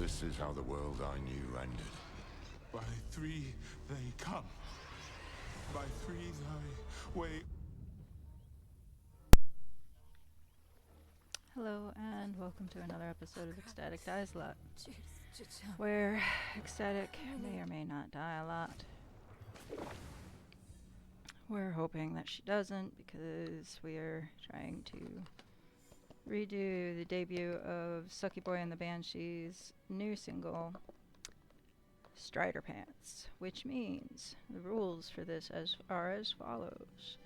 This is how the world I knew ended. By three they come. By three thy way. Hello and welcome to another episode of Ecstatic Dies a Lot, where Ecstatic may or may not die a lot. We're hoping that she doesn't, because we are trying to redo the debut of Sucky Boy and the Banshees' new single, Strider Pants, which means the rules for this are as follows.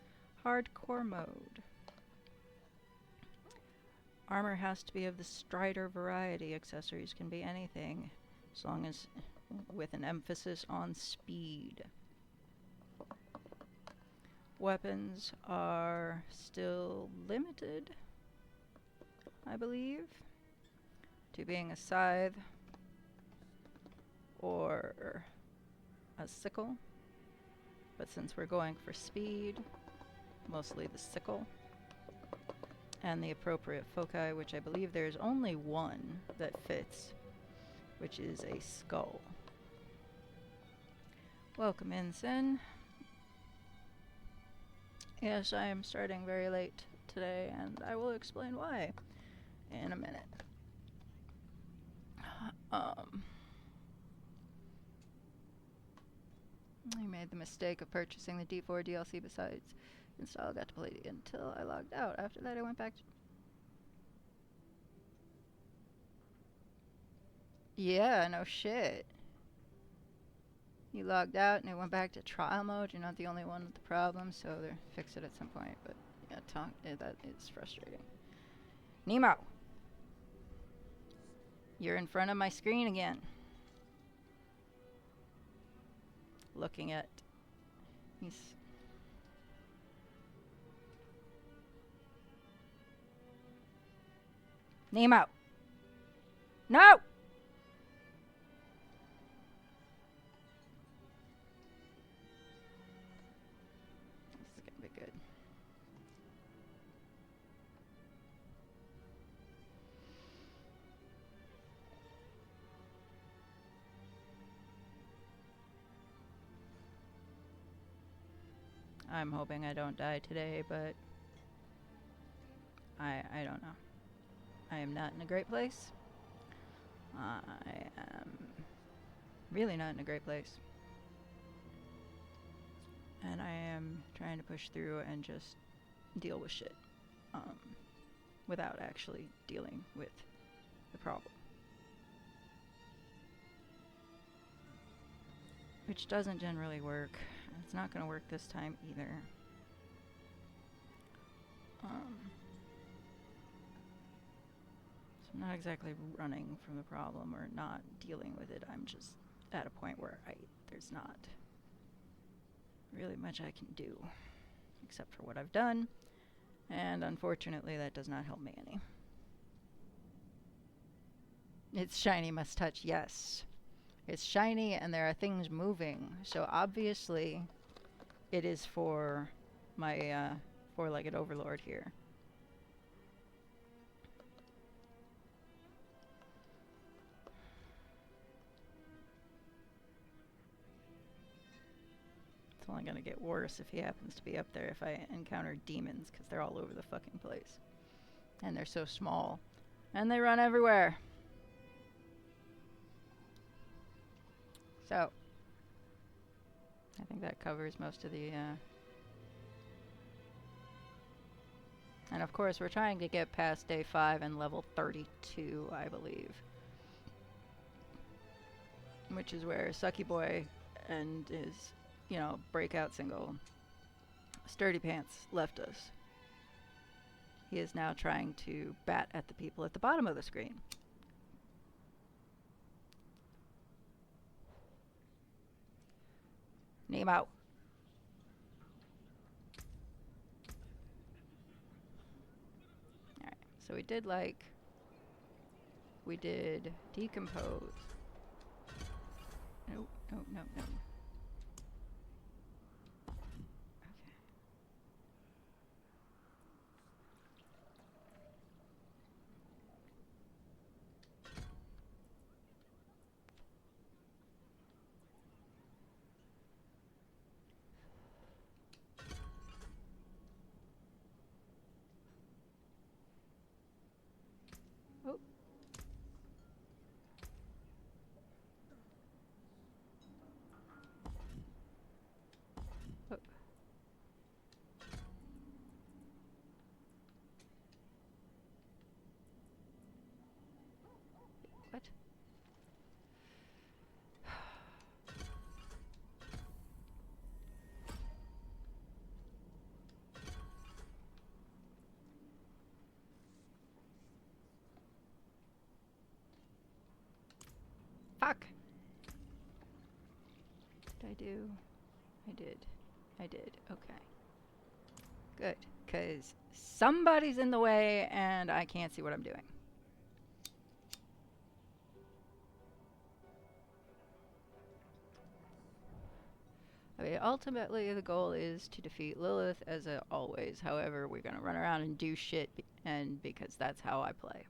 Hardcore mode. Armor has to be of the Strider variety. Accessories can be anything, as long as with an emphasis on speed. Weapons are still limited, I believe, to being a scythe or a sickle. But since we're going for speed, mostly the sickle. And the appropriate foci, which I believe there's only one that fits, which is a skull. Welcome in, Sin. Yes, I am starting very late today, and I will explain why in a minute. I made the mistake of purchasing the D4 DLC besides install. Got to play it until I logged out. After that, I went back to... Yeah, no shit. You logged out and it went back to trial mode. You're not the only one with the problem, so they'll fix it at some point. But yeah, that is frustrating. Nemo! You're in front of my screen again. Looking at... Nemo! No! This is gonna be good. I'm hoping I don't die today, but I don't know. I am not in a great place. I am really not in a great place. And I am trying to push through and just deal with shit without actually dealing with the problem. Which doesn't generally work. It's not going to work this time either. So I'm not exactly running from the problem or not dealing with it. I'm just at a point where there's not really much I can do except for what I've done, and unfortunately that does not help me any. It's shiny, must touch, yes. It's shiny and there are things moving, so obviously it is for my four-legged overlord here. It's only gonna get worse if he happens to be up there if I encounter demons, because they're all over the fucking place. And they're so small. And they run everywhere. So, I think that covers most of the, And of course, we're trying to get past day 5 and level 32, I believe. Which is where Sucky Boy and his, breakout single, Sturdy Pants, left us. He is now trying to bat at the people at the bottom of the screen. Nemo. Alright, so we did decompose. No. Okay. What? Fuck! Did I do? I did. I did. Okay. Good. Because somebody's in the way and I can't see what I'm doing. I mean, ultimately, the goal is to defeat Lilith as always. However, we're going to run around and do shit and because that's how I play.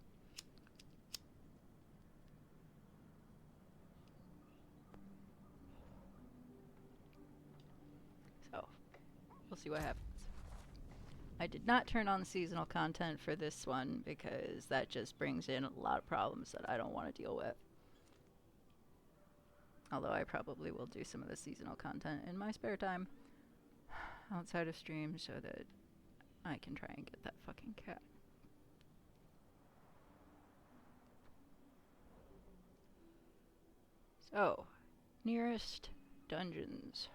So, we'll see what happens. I did not turn on the seasonal content for this one because that just brings in a lot of problems that I don't want to deal with. Although I probably will do some of the seasonal content in my spare time outside of stream so that I can try and get that fucking cat. So, nearest dungeons.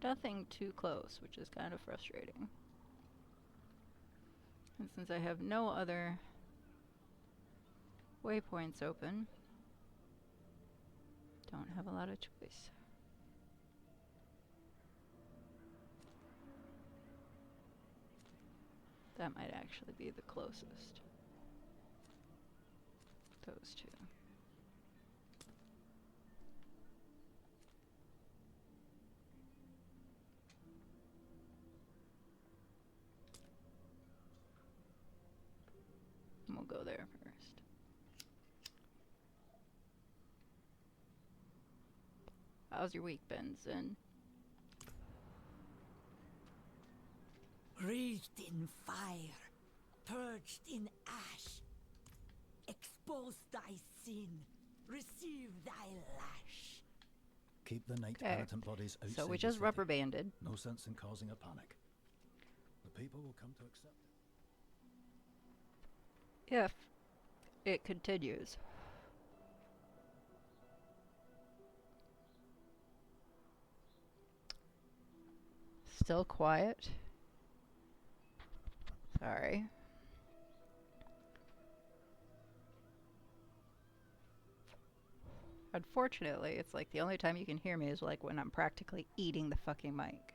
Nothing too close, which is kind of frustrating. And since I have no other waypoints open, don't have a lot of choice. That might actually be the closest. Those two. And we'll go there first. How's your week been, Zen? Wreathed in fire, purged in ash, expose thy sin, receive thy lash. Keep the night Okay. penitent bodies outside. So we the just city. rubber banded. No sense in causing a panic. The people will come to accept it. If it continues. Still quiet. Sorry. Unfortunately, it's like the only time you can hear me is like when I'm practically eating the fucking mic.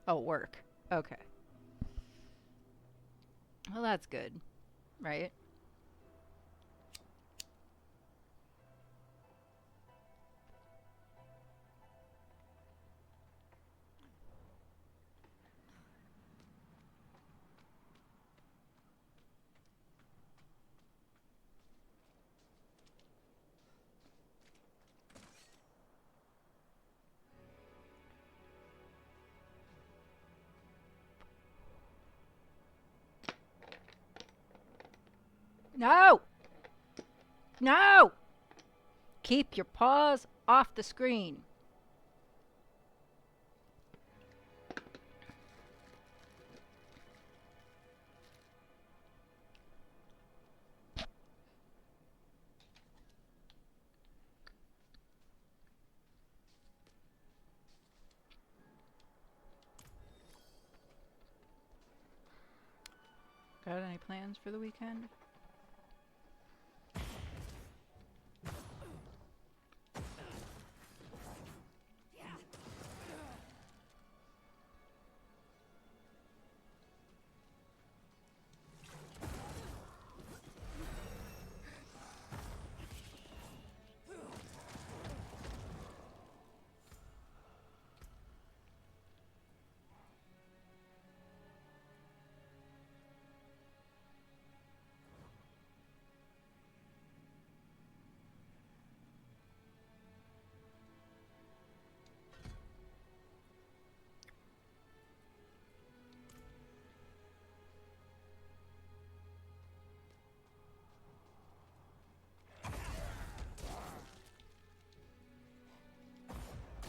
Oh, work. Okay. Well, that's good, right? No! No! Keep your paws off the screen. Got any plans for the weekend?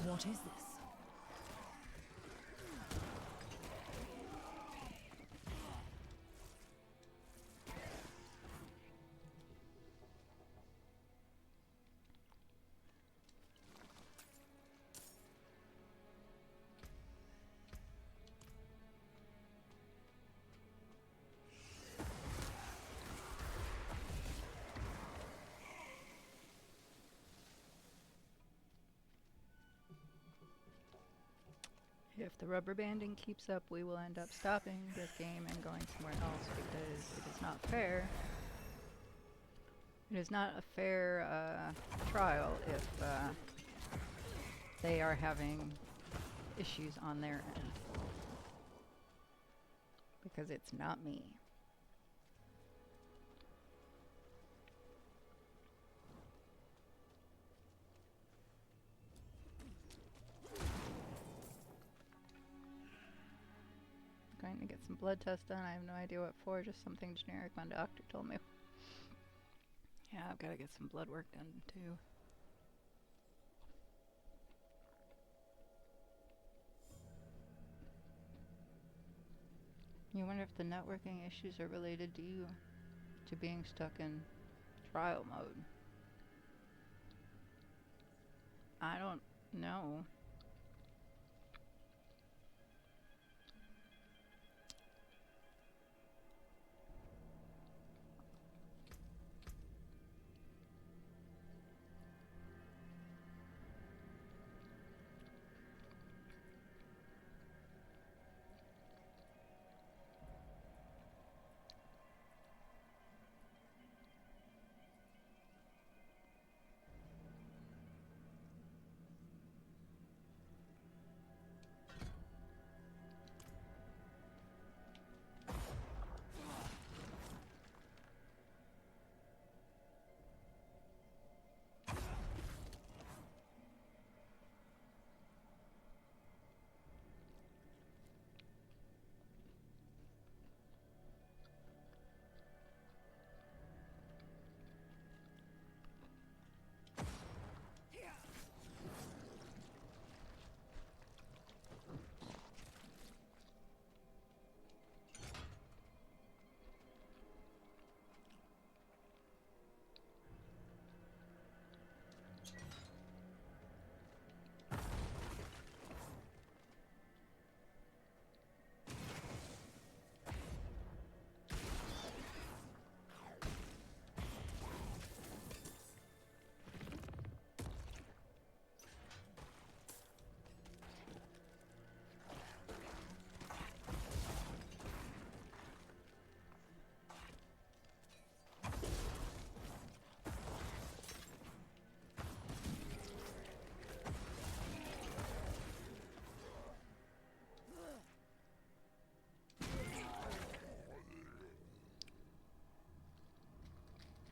What is this? If the rubber banding keeps up, we will end up stopping this game and going somewhere else because it is not fair. It is not a fair trial if they are having issues on their end. Because it's not me. Going to get some blood tests done. I have no idea what for, just something generic my doctor told me. Yeah, I've got to get some blood work done too. You wonder if the networking issues are related to you, to being stuck in trial mode. I don't know.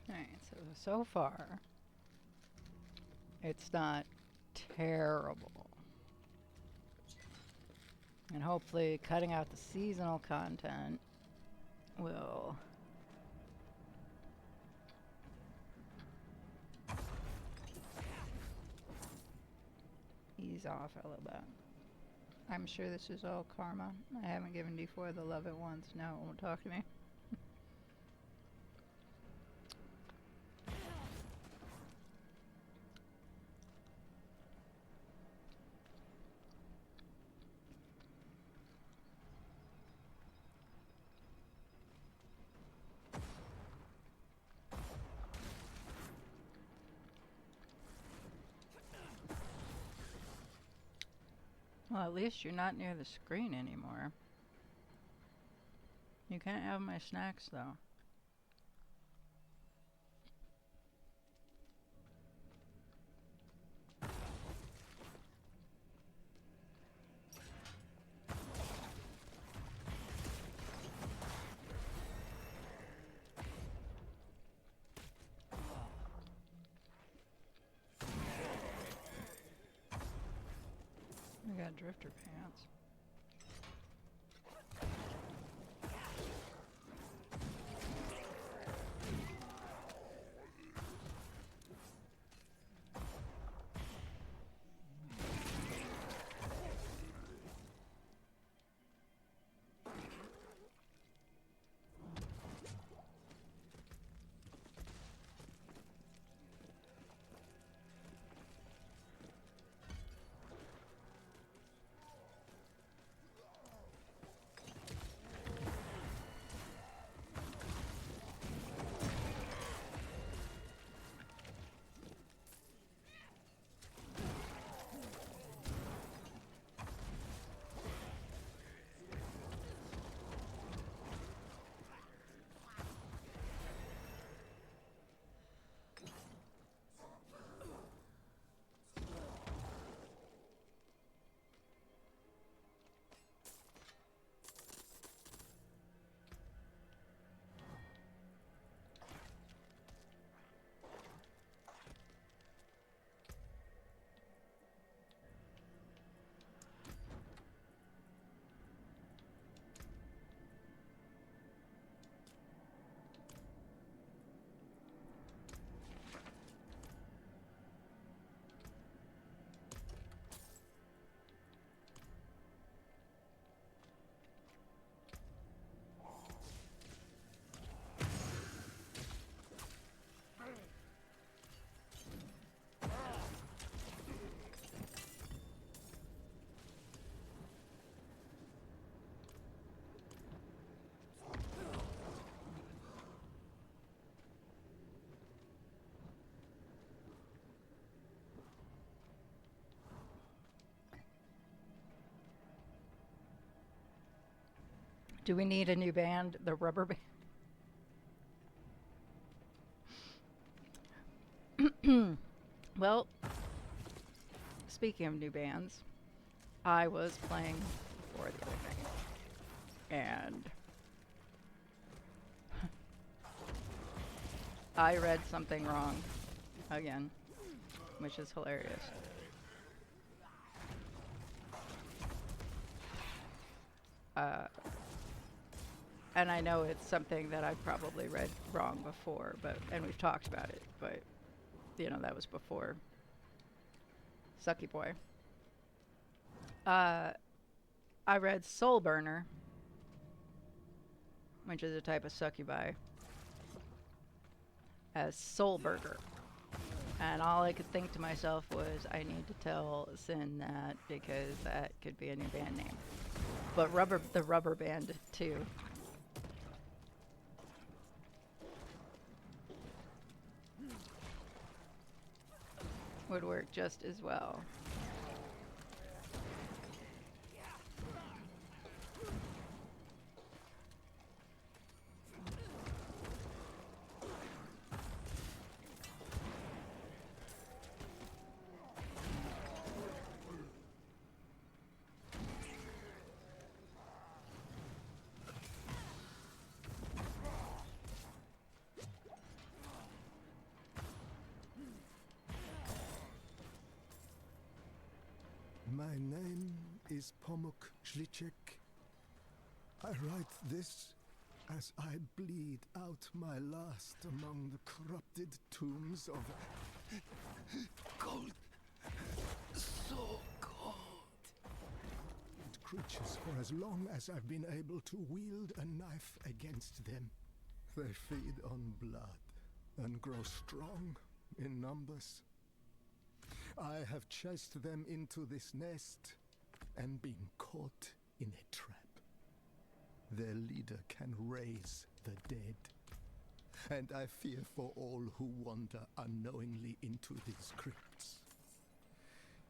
Alright, so far, it's not terrible. And hopefully cutting out the seasonal content will ease off a little bit. I'm sure this is all karma. I haven't given D4 the love it once. Now it won't talk to me. Well, at least you're not near the screen anymore. You can't have my snacks, though. I got drifter pants. Do we need a new band? The rubber band? Well, speaking of new bands, I was playing before the other day, and I read something wrong again, which is hilarious. And I know it's something that I've probably read wrong before, and we've talked about it, but, you know, that was before Sucky Boy. I read Soul Burner, which is a type of succubi, as Soul Burger. And all I could think to myself was, I need to tell Sin that, because that could be a new band name. But the rubber band, too. Would work just as well. My name is Pomuk Shlicek. I write this as I bleed out my last among the corrupted tombs of cold, so cold. And creatures for as long as I've been able to wield a knife against them. They feed on blood and grow strong in numbers. I have chased them into this nest and been caught in a trap. Their leader can raise the dead, and I fear for all who wander unknowingly into these crypts.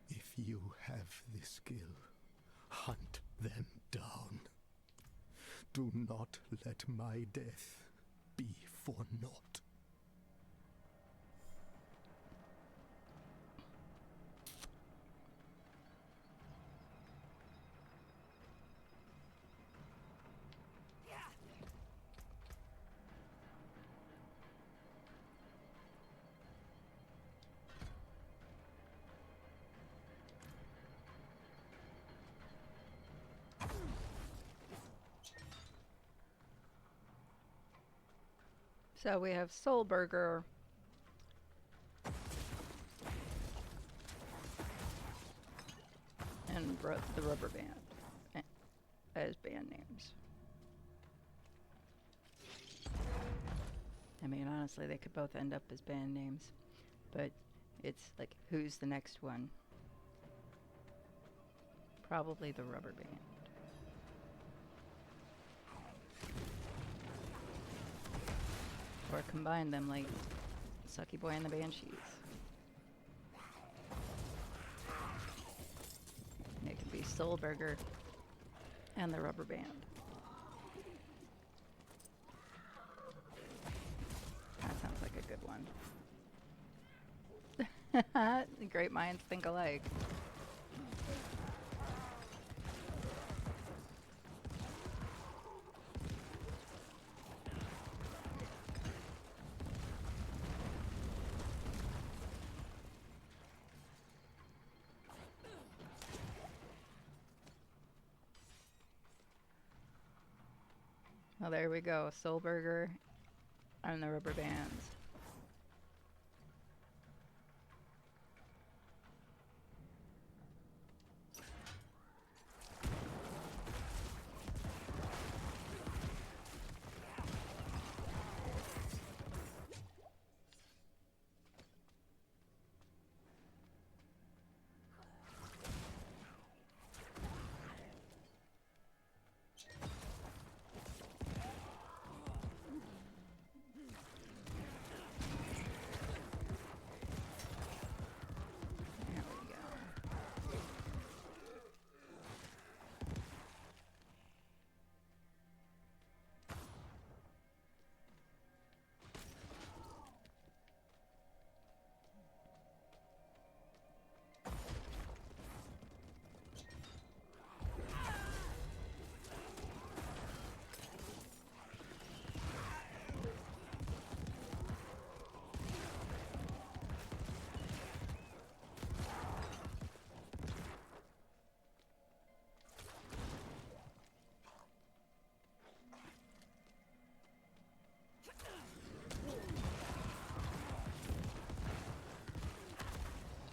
If you have the skill, hunt them down. Do not let my death be for naught. So we have Soul Burger. And the rubber band as band names. I mean, honestly, they could both end up as band names, but it's like, who's the next one? Probably the rubber band. Or combine them like Sucky Boy and the Banshees. It could be Soul Burger and the rubber band. That sounds like a good one. The great minds think alike. Well, there we go. Soul Burger and the rubber bands.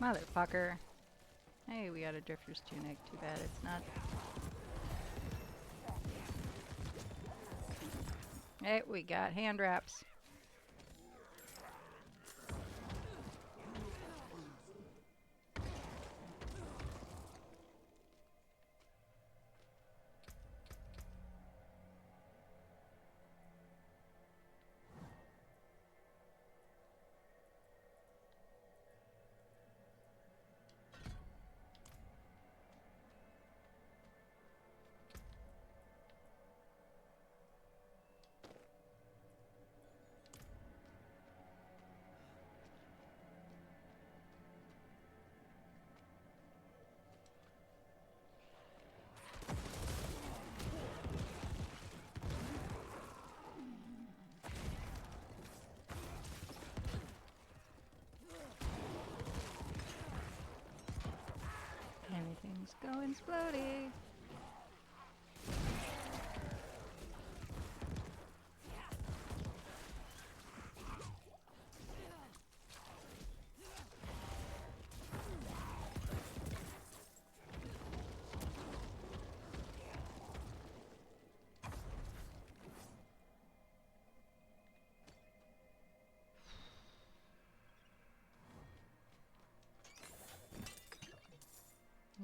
Motherfucker. Hey, we got a drifter's tunic. Too bad it's not. Hey, we got hand wraps. Anything's going splody.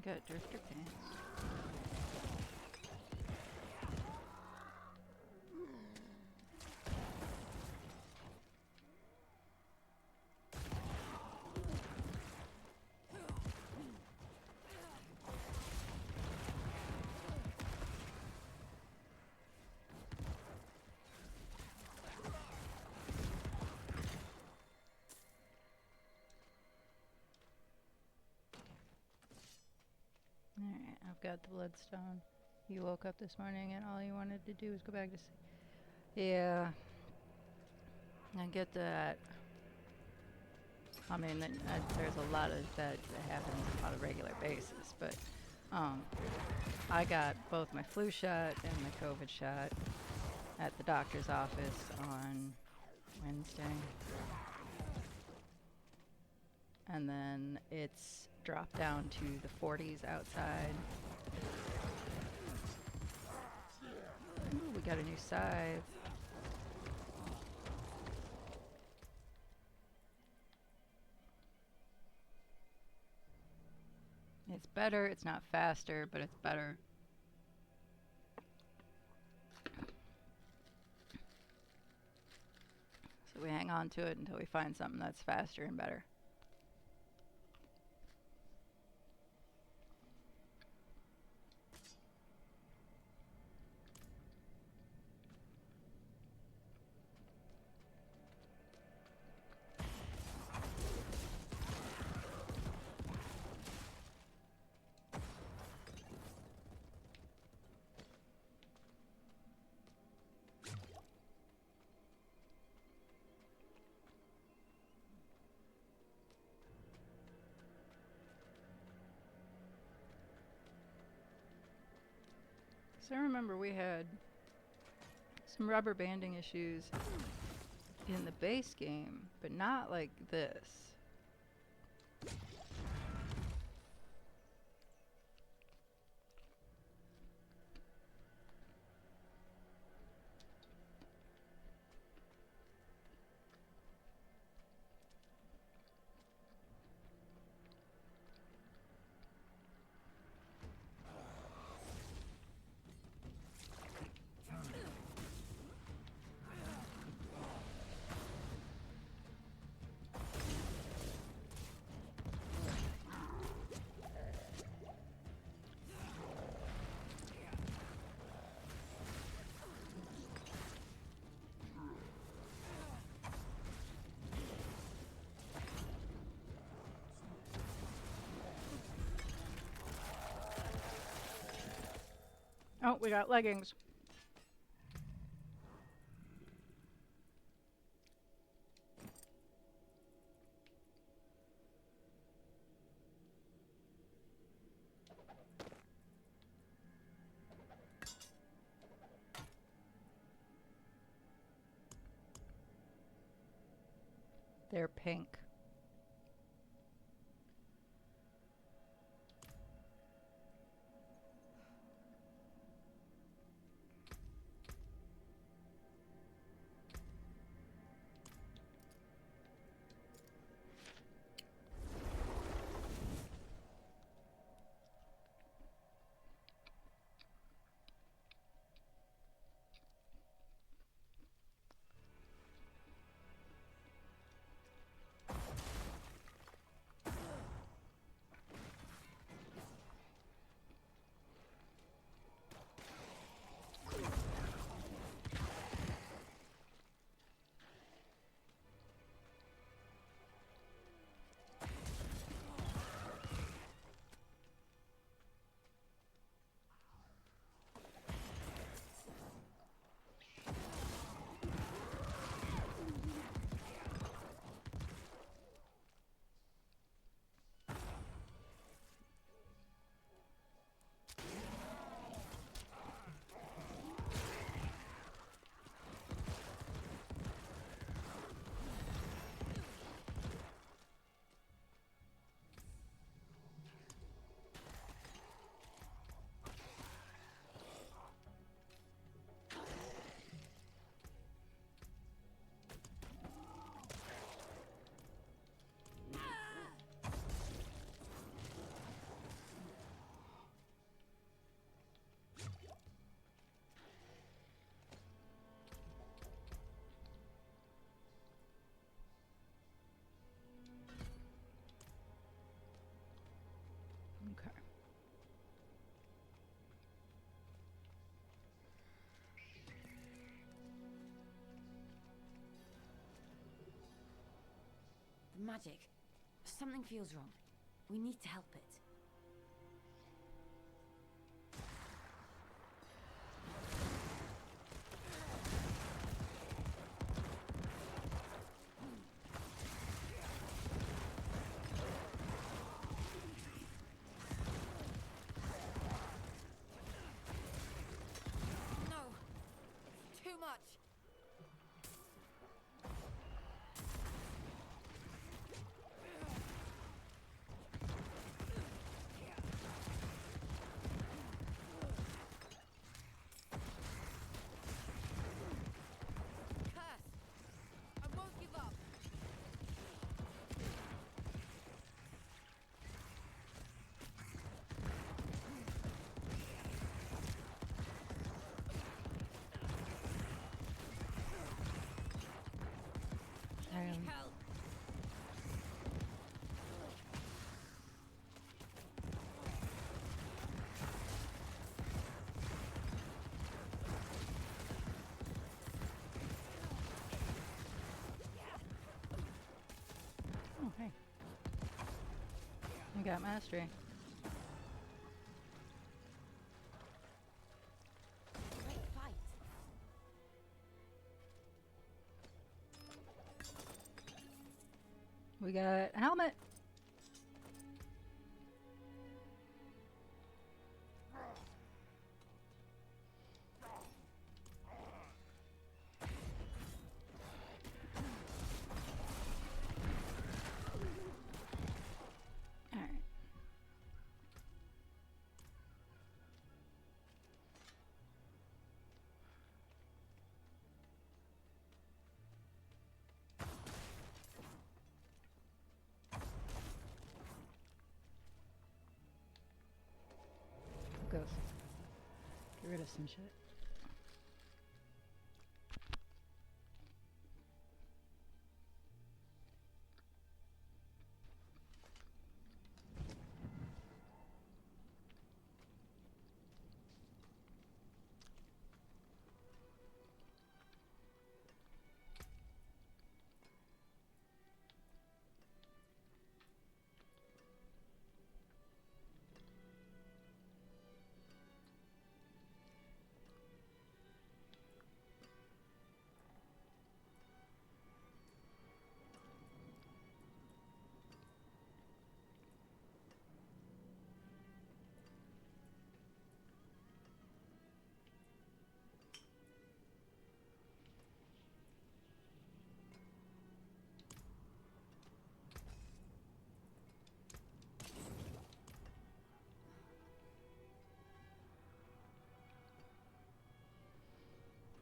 Got drifter pants. Alright, I've got the bloodstone. You woke up this morning and all you wanted to do was go back to sleep. Yeah. I get that. I mean, there's a lot of that happens on a regular basis, but I got both my flu shot and my COVID shot at the doctor's office on Wednesday. And then it's dropped down to the 40s outside. Ooh, we got a new scythe. It's better, it's not faster, but it's better. So we hang on to it until we find something that's faster and better. So I remember we had some rubber banding issues in the base game, but not like this. Oh, we got leggings. They're pink. magic. Something feels wrong. We need to help it. No! Too much! Help! Oh, hey. You got mastery. Great fight. We got a helmet. All right. Goes. Get rid of some shit.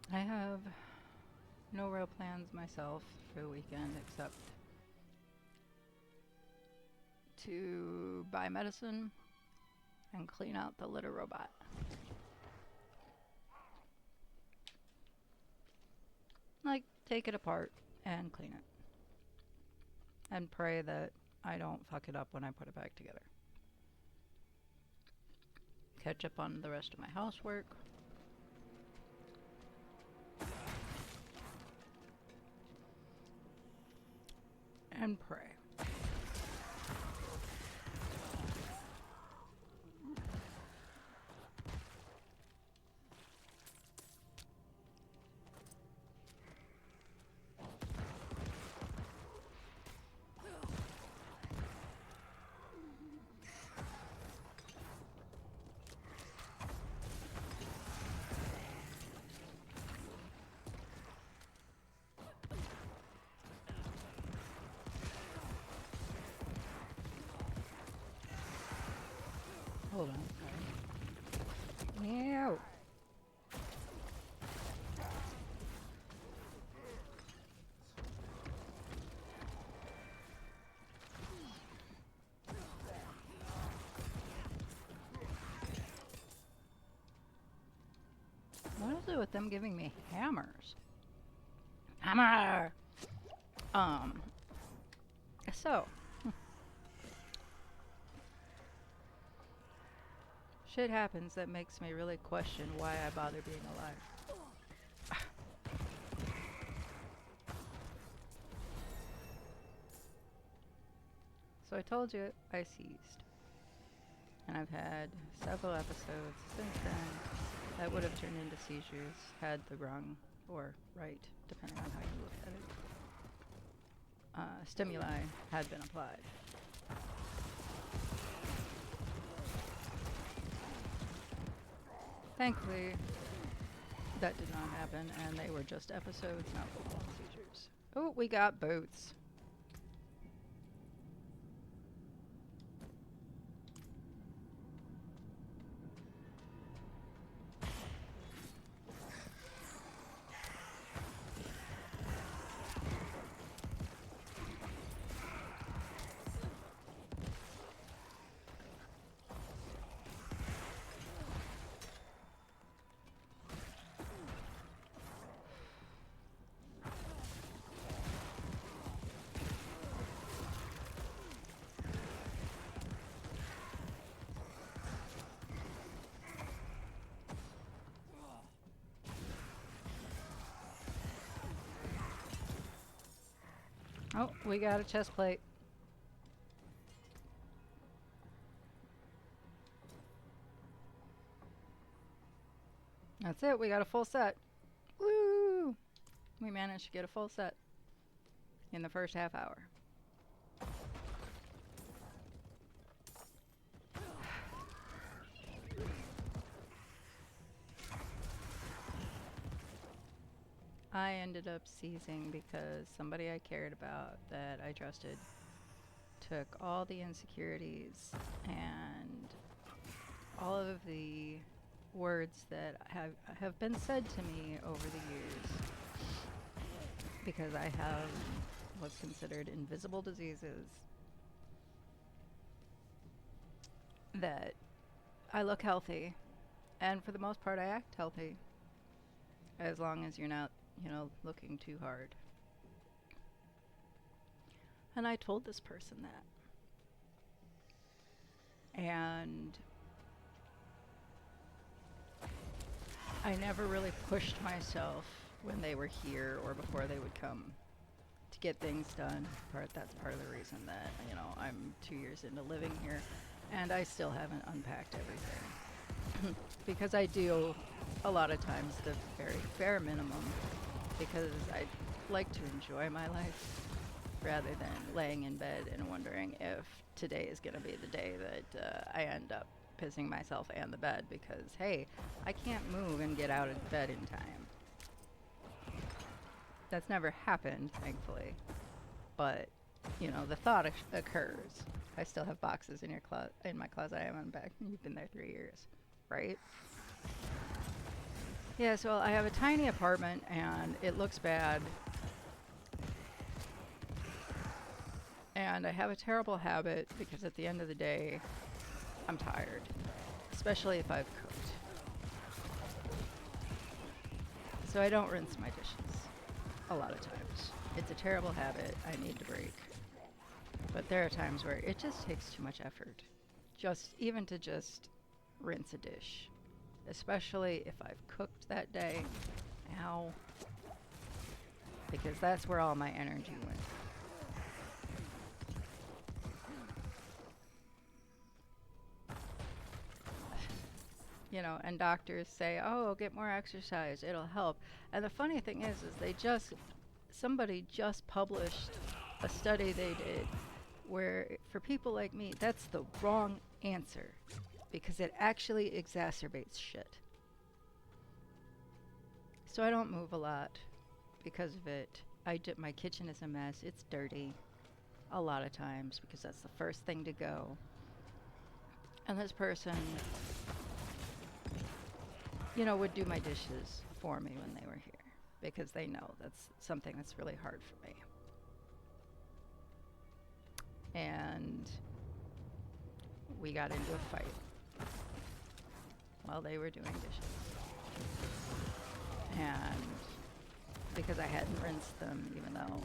I have no real plans myself for the weekend except to buy medicine and clean out the litter robot. Like, take it apart and clean it. And pray that I don't fuck it up when I put it back together. Catch up on the rest of my housework. And pray. Hold on. Meow. What is it with them giving me hammers? Hammer! So. Shit happens that makes me really question why I bother being alive. I told you I seized. And I've had several episodes since then that would have turned into seizures had the wrong or right, depending on how you look at it, stimuli had been applied. Thankfully, that did not happen, and they were just episodes, not full-blown seizures. Oh, we got boots. Oh, we got a chest plate. That's it, we got a full set. Woo! We managed to get a full set in the first half hour. I ended up seizing because somebody I cared about that I trusted took all the insecurities and all of the words that have been said to me over the years, because I have what's considered invisible diseases, that I look healthy, and for the most part I act healthy, as long as you're not, you know, looking too hard. And I told this person that. And I never really pushed myself when they were here or before they would come to get things done. That's part of the reason that, you know, I'm 2 years into living here and I still haven't unpacked everything. Because I do a lot of times the very bare minimum, because I like to enjoy my life rather than laying in bed and wondering if today is going to be the day that I end up pissing myself and the bed because, hey, I can't move and get out of bed in time. That's never happened, thankfully. But, you know, the thought occurs. I still have boxes in my closet I haven't unpacked. You've been there 3 years, right? Yeah, so I have a tiny apartment and it looks bad. And I have a terrible habit because at the end of the day, I'm tired, especially if I've cooked. So I don't rinse my dishes a lot of times. It's a terrible habit I need to break. But there are times where it just takes too much effort, even to rinse a dish. Especially if I've cooked that day. Ow. Because that's where all my energy went. You know, and doctors say, oh, get more exercise, it'll help. And the funny thing is somebody just published a study they did where for people like me, that's the wrong answer. Because it actually exacerbates shit. So I don't move a lot because of it. My kitchen is a mess. It's dirty a lot of times because that's the first thing to go. And this person, you know, would do my dishes for me when they were here because they know that's something that's really hard for me. And we got into a fight while they were doing dishes. And because I hadn't rinsed them, even though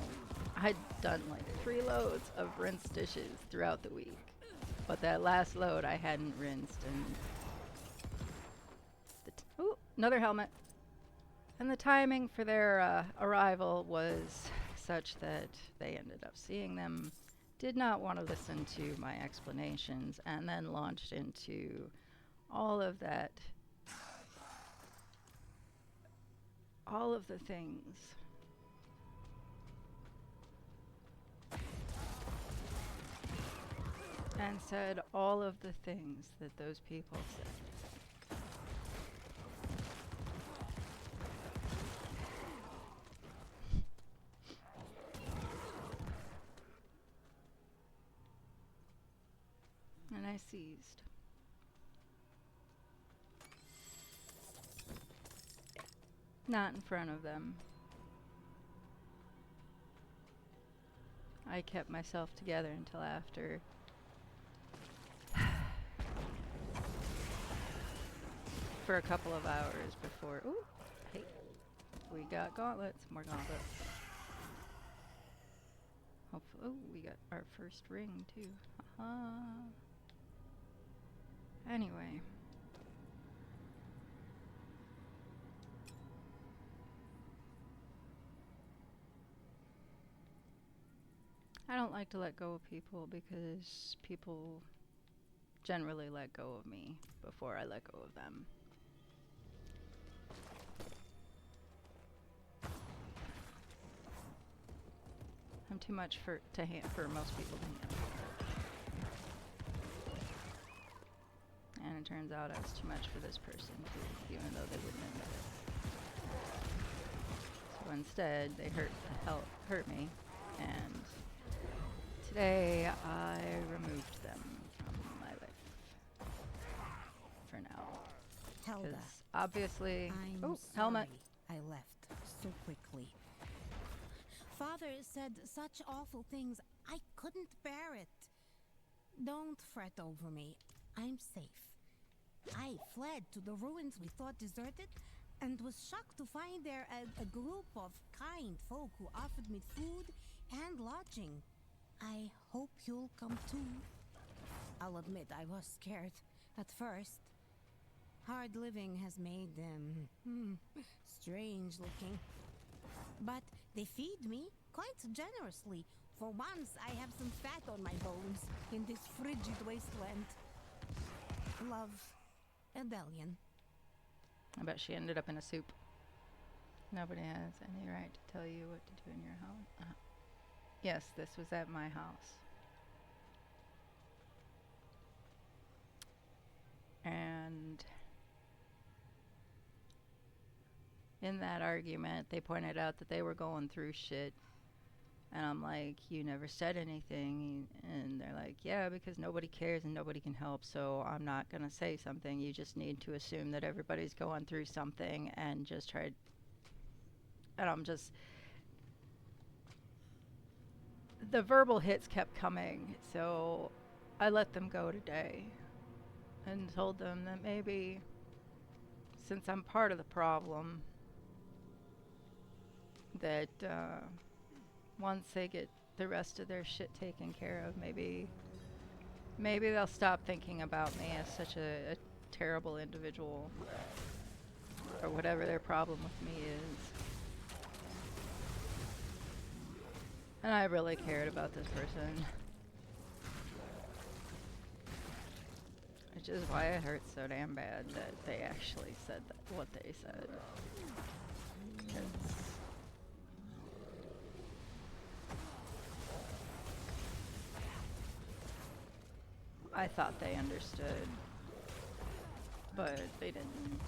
I'd done like 3 loads of rinsed dishes throughout the week. But that last load I hadn't rinsed, and ooh, another helmet. And the timing for their arrival was such that they ended up seeing them did not want to listen to my explanations and then launched into all of that, all of the things. And said all of the things that those people said. And I seized. Not in front of them. I kept myself together until after. For a couple of hours before. Ooh, hey, we got gauntlets. More gauntlets. Hopefully, oh, we got our first ring too. Anyway. I don't like to let go of people because people generally let go of me before I let go of them. I'm too much for most people to handle. And it turns out I was too much for this person too, even though they wouldn't admit it. So instead, they hurt me, and today I removed them from my life. For now. Helda, Because obviously, I'm oh, sorry helmet. I left so quickly. Father said such awful things. I couldn't bear it. Don't fret over me. I'm safe. I fled to the ruins we thought deserted and was shocked to find there a group of kind folk who offered me food and lodging. I hope you'll come too. I'll admit I was scared at first. Hard living has made them strange looking. But they feed me quite generously. For once, I have some fat on my bones in this frigid wasteland. Love, Adelian. I bet she ended up in a soup. Nobody has any right to tell you what to do in your home. Yes, this was at my house. And in that argument, they pointed out that they were going through shit. And I'm like, you never said anything. And they're like, yeah, because nobody cares and nobody can help. So I'm not going to say something. You just need to assume that everybody's going through something and just try. And I'm just. The verbal hits kept coming. So I let them go today. And told them that maybe, since I'm part of the problem, that once they get the rest of their shit taken care of, maybe they'll stop thinking about me as such a terrible individual, or whatever their problem with me is. And I really cared about this person, which is why it hurts so damn bad that they actually said what they said. 'Cause I thought they understood, but they didn't.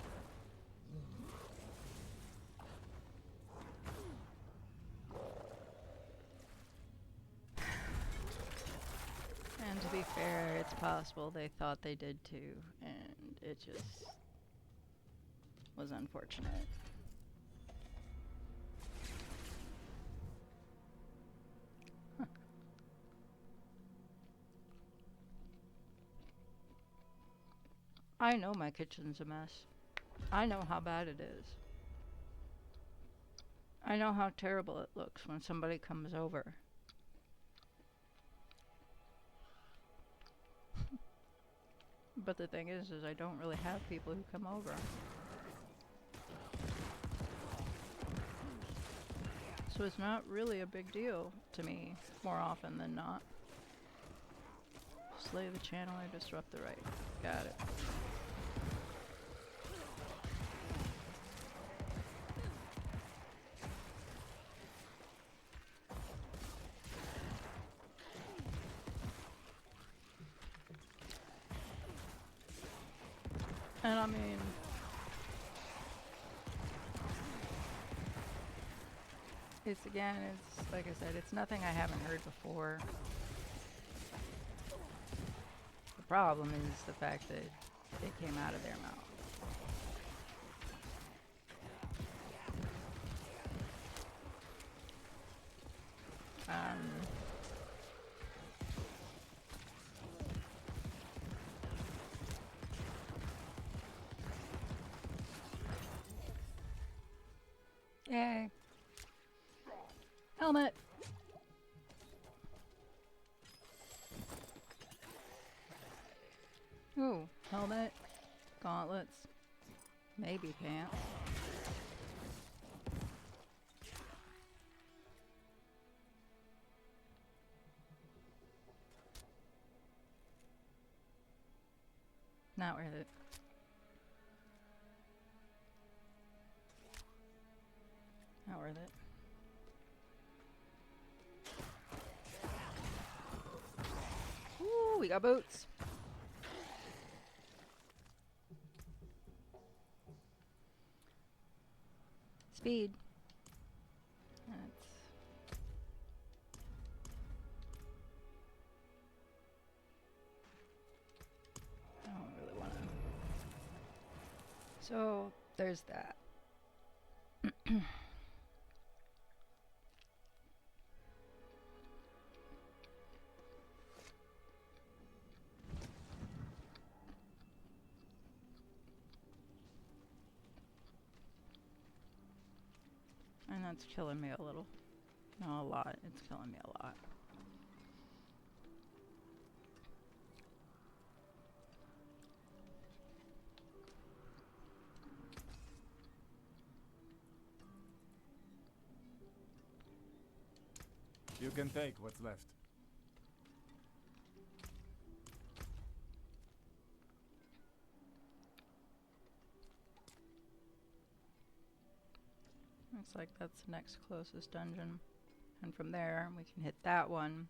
And to be fair, it's possible they thought they did too, and it just was unfortunate. I know my kitchen's a mess. I know how bad it is. I know how terrible it looks when somebody comes over. But the thing is I don't really have people who come over. So it's not really a big deal to me more often than not. Slay the channeler, disrupt the right. Got it. And I mean, it's again, it's like I said, it's nothing I haven't heard before. The problem is the fact that it came out of their mouth. Yay. Helmet. Ooh, helmet, gauntlets, maybe pants. Not worth it. Not worth it. Ooh, we got boots. Speed. I don't really want to. So there's that. And that's killing me a little. No, a lot. It's killing me a lot. You can take what's left. Looks like that's the next closest dungeon. And from there, we can hit that one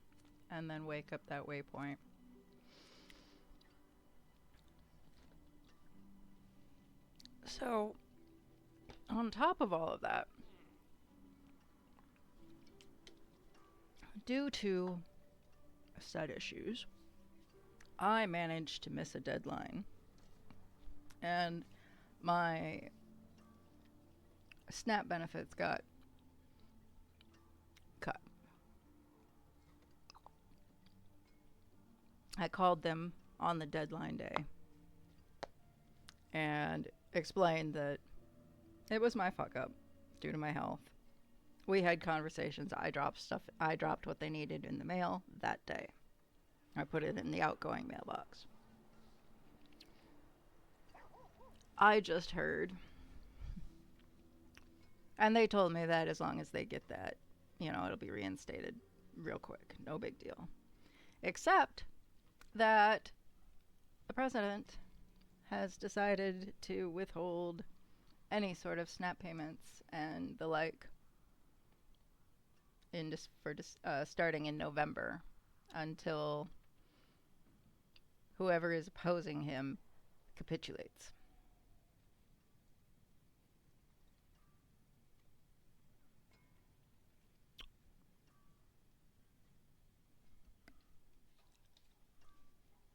and then wake up that waypoint. So, on top of all of that, due to set issues, I managed to miss a deadline. And my SNAP benefits got cut. I called them on the deadline day and explained that it was my fuck up due to my health. We had conversations. I dropped what they needed in the mail that day. I put it in the outgoing mailbox. I just heard, and they told me that as long as they get that, you know, it'll be reinstated real quick. No big deal. Except that the president has decided to withhold any sort of SNAP payments and the like starting in November until whoever is opposing him capitulates.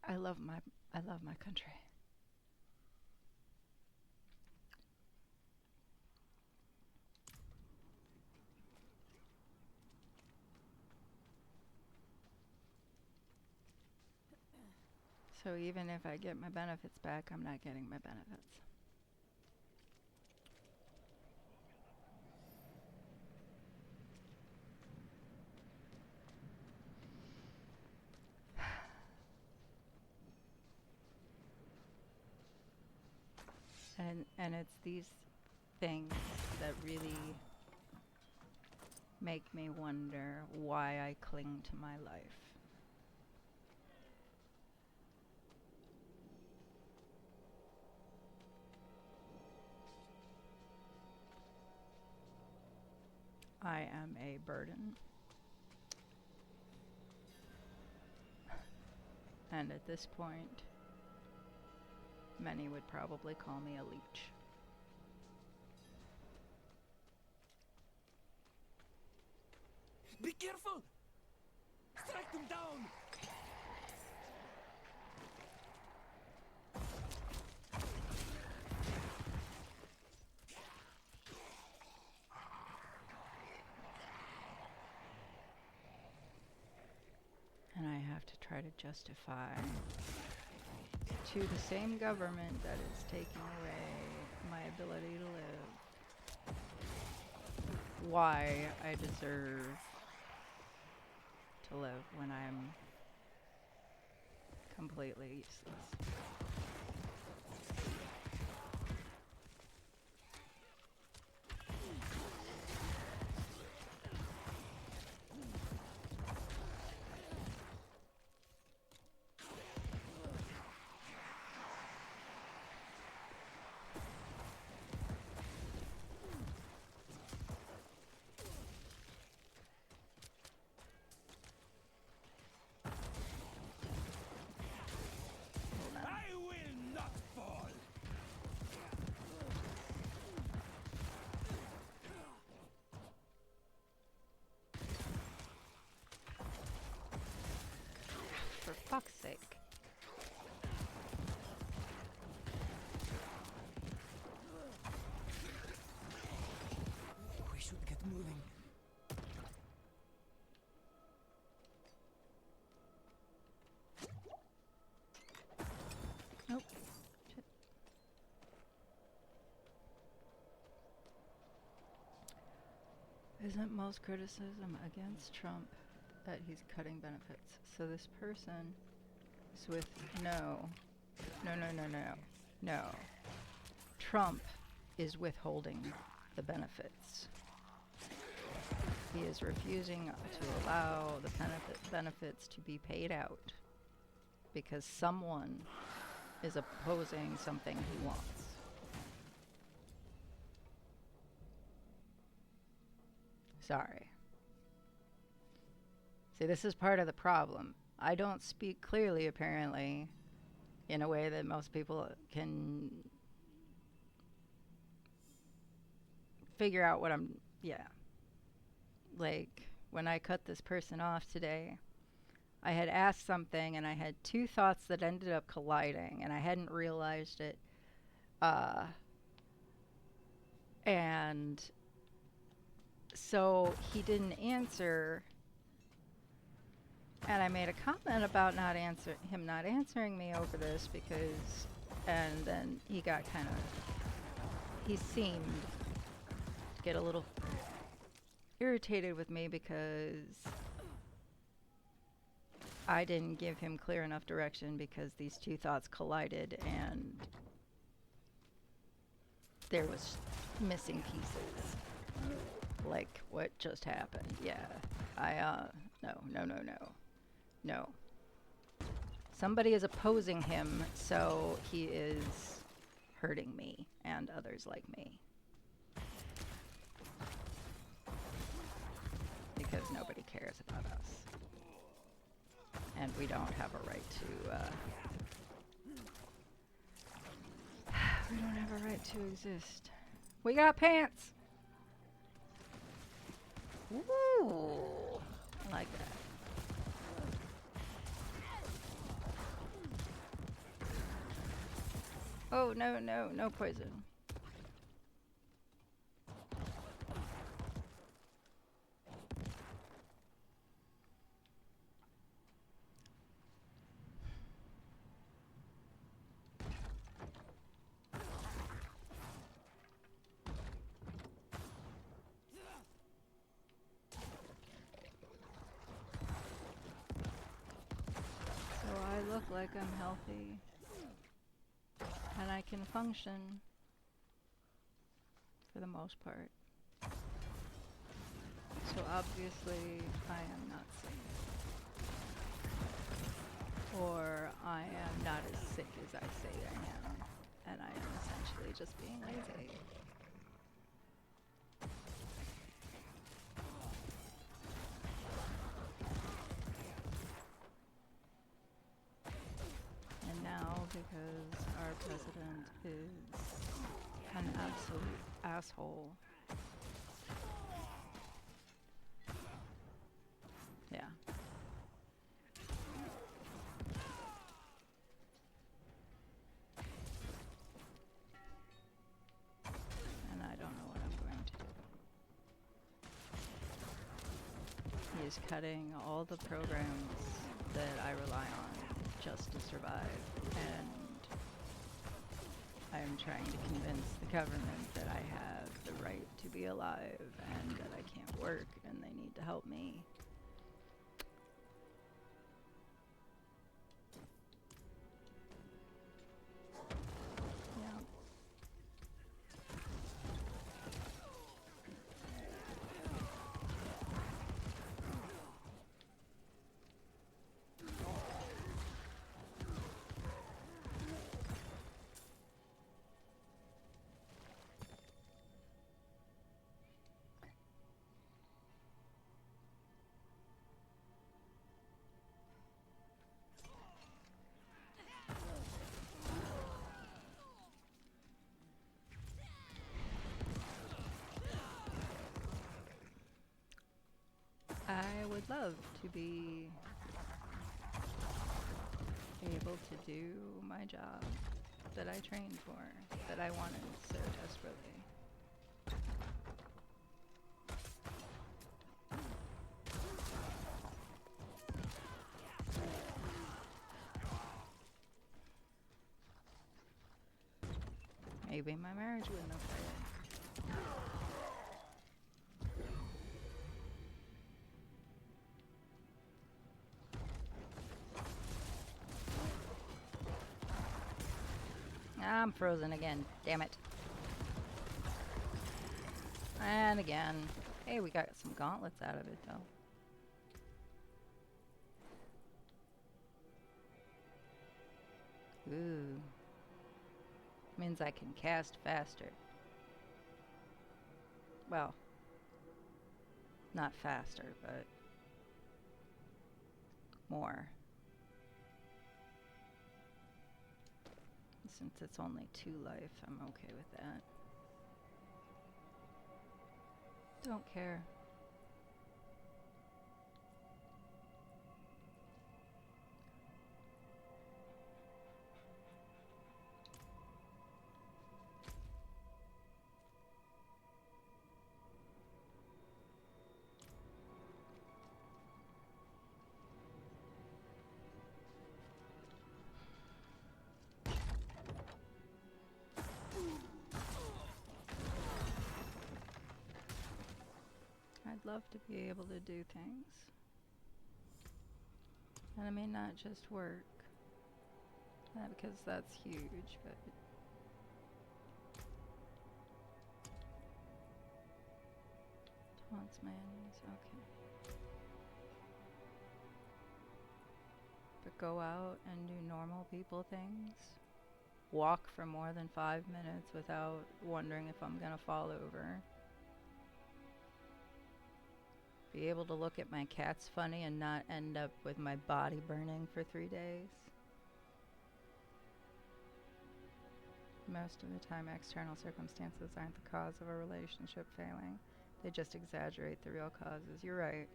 I love my country. So even if I get my benefits back, I'm not getting my benefits. And it's these things that really make me wonder why I cling to my life. I am a burden. And at this point, many would probably call me a leech. Be careful! Strike them down! And I have to try to justify to the same government that is taking away my ability to live why I deserve to live when I'm completely useless. I will not fall! For fuck's sake. We should get moving. Nope. Shit. Isn't most criticism against Trump that he's cutting benefits? So this person is with no. Trump is withholding the benefits. He is refusing to allow the benefits to be paid out because someone is opposing something he wants. Sorry. See, this is part of the problem. I don't speak clearly, apparently, in a way that most people can figure out what I'm... Yeah. Like, when I cut this person off today, I had asked something and I had two thoughts that ended up colliding and I hadn't realized it. And so he didn't answer, and I made a comment about him not answering me over this because, and then he got he seemed to get a little irritated with me because I didn't give him clear enough direction because these two thoughts collided and there was missing pieces. Like what just happened. Yeah. No. Somebody is opposing him, so he is hurting me and others like me. Because nobody cares about us. And we don't have a right to, we don't have a right to exist. We got pants! Ooh, I like that. Oh, no poison. Look like I'm healthy and I can function for the most part. So obviously I am not sick, or I am not as sick as I say I am, and I am essentially just being lazy. because our president is an absolute asshole. Yeah. And I don't know what I'm going to do. He is cutting all the programs that I rely on just to survive, and I am trying to convince the government that I have the right to be alive and that I can't work and they need to help me. Yeah. I would love to be able to do my job that I trained for, that I wanted so desperately. Maybe my marriage wouldn't have failed. I'm frozen again, damn it. And again. Hey, we got some gauntlets out of it though. Ooh. Means I can cast faster. Well, not faster, but more. Since it's only 2 life, I'm okay with that. Don't care. I'd love to be able to do things. And I mean not just work. Because that's huge, but taunts mayonnaise, okay. But go out and do normal people things. Walk for more than 5 minutes without wondering if I'm gonna fall over. Be able to look at my cats funny and not end up with my body burning for 3 days. Most of the time, external circumstances aren't the cause of a relationship failing. They just exaggerate the real causes. You're right.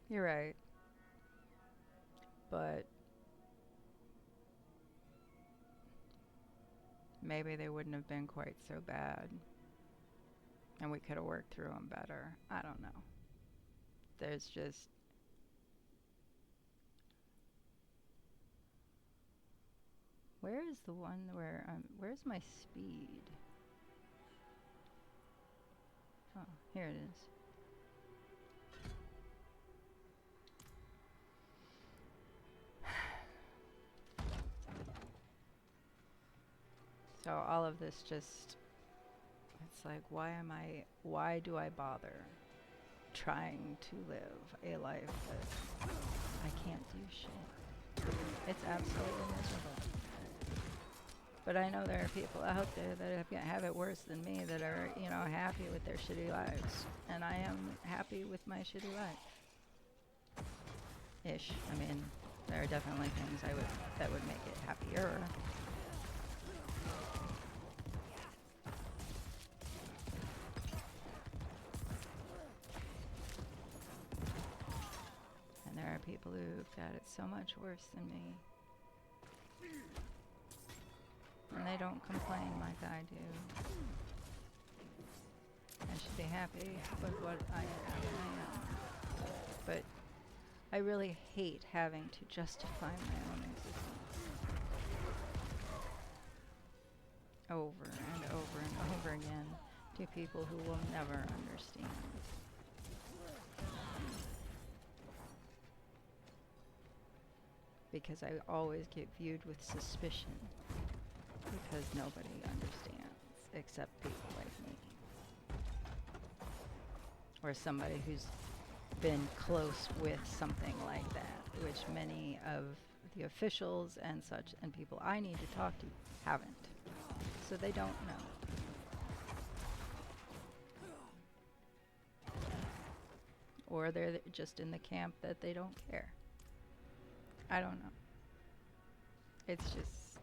You're right. But maybe they wouldn't have been quite so bad. And we could have worked through them better. I don't know. There's just... Where is the one where... where's my speed? Oh, here it is. So all of this just... It's like, why do I bother trying to live a life that I can't do shit? It's absolutely miserable. But I know there are people out there that have it worse than me that are, you know, happy with their shitty lives. And I am happy with my shitty life. Ish. I mean, there are definitely things that would make it happier. terror. And there are people who've got it so much worse than me. And they don't complain like I do. I should be happy with what I am. But I really hate having to justify my own existence. Over and over and over again to people who will never understand. Because I always get viewed with suspicion. Because nobody understands except people like me. Or somebody who's been close with something like that, which many of the officials and such and people I need to talk to haven't. So they don't know. Or they're just in the camp that they don't care. I don't know. It's just...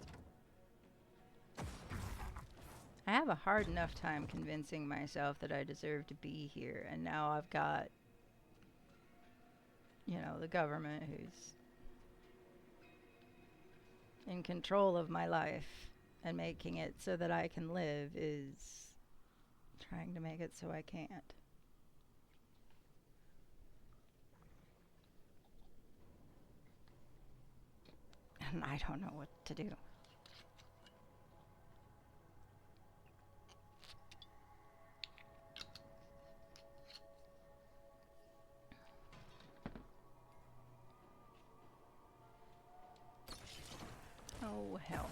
I have a hard enough time convincing myself that I deserve to be here, and now I've got, you know, the government who's in control of my life and making it so that I can live is trying to make it so I can't. And I don't know what to do. Oh, hell.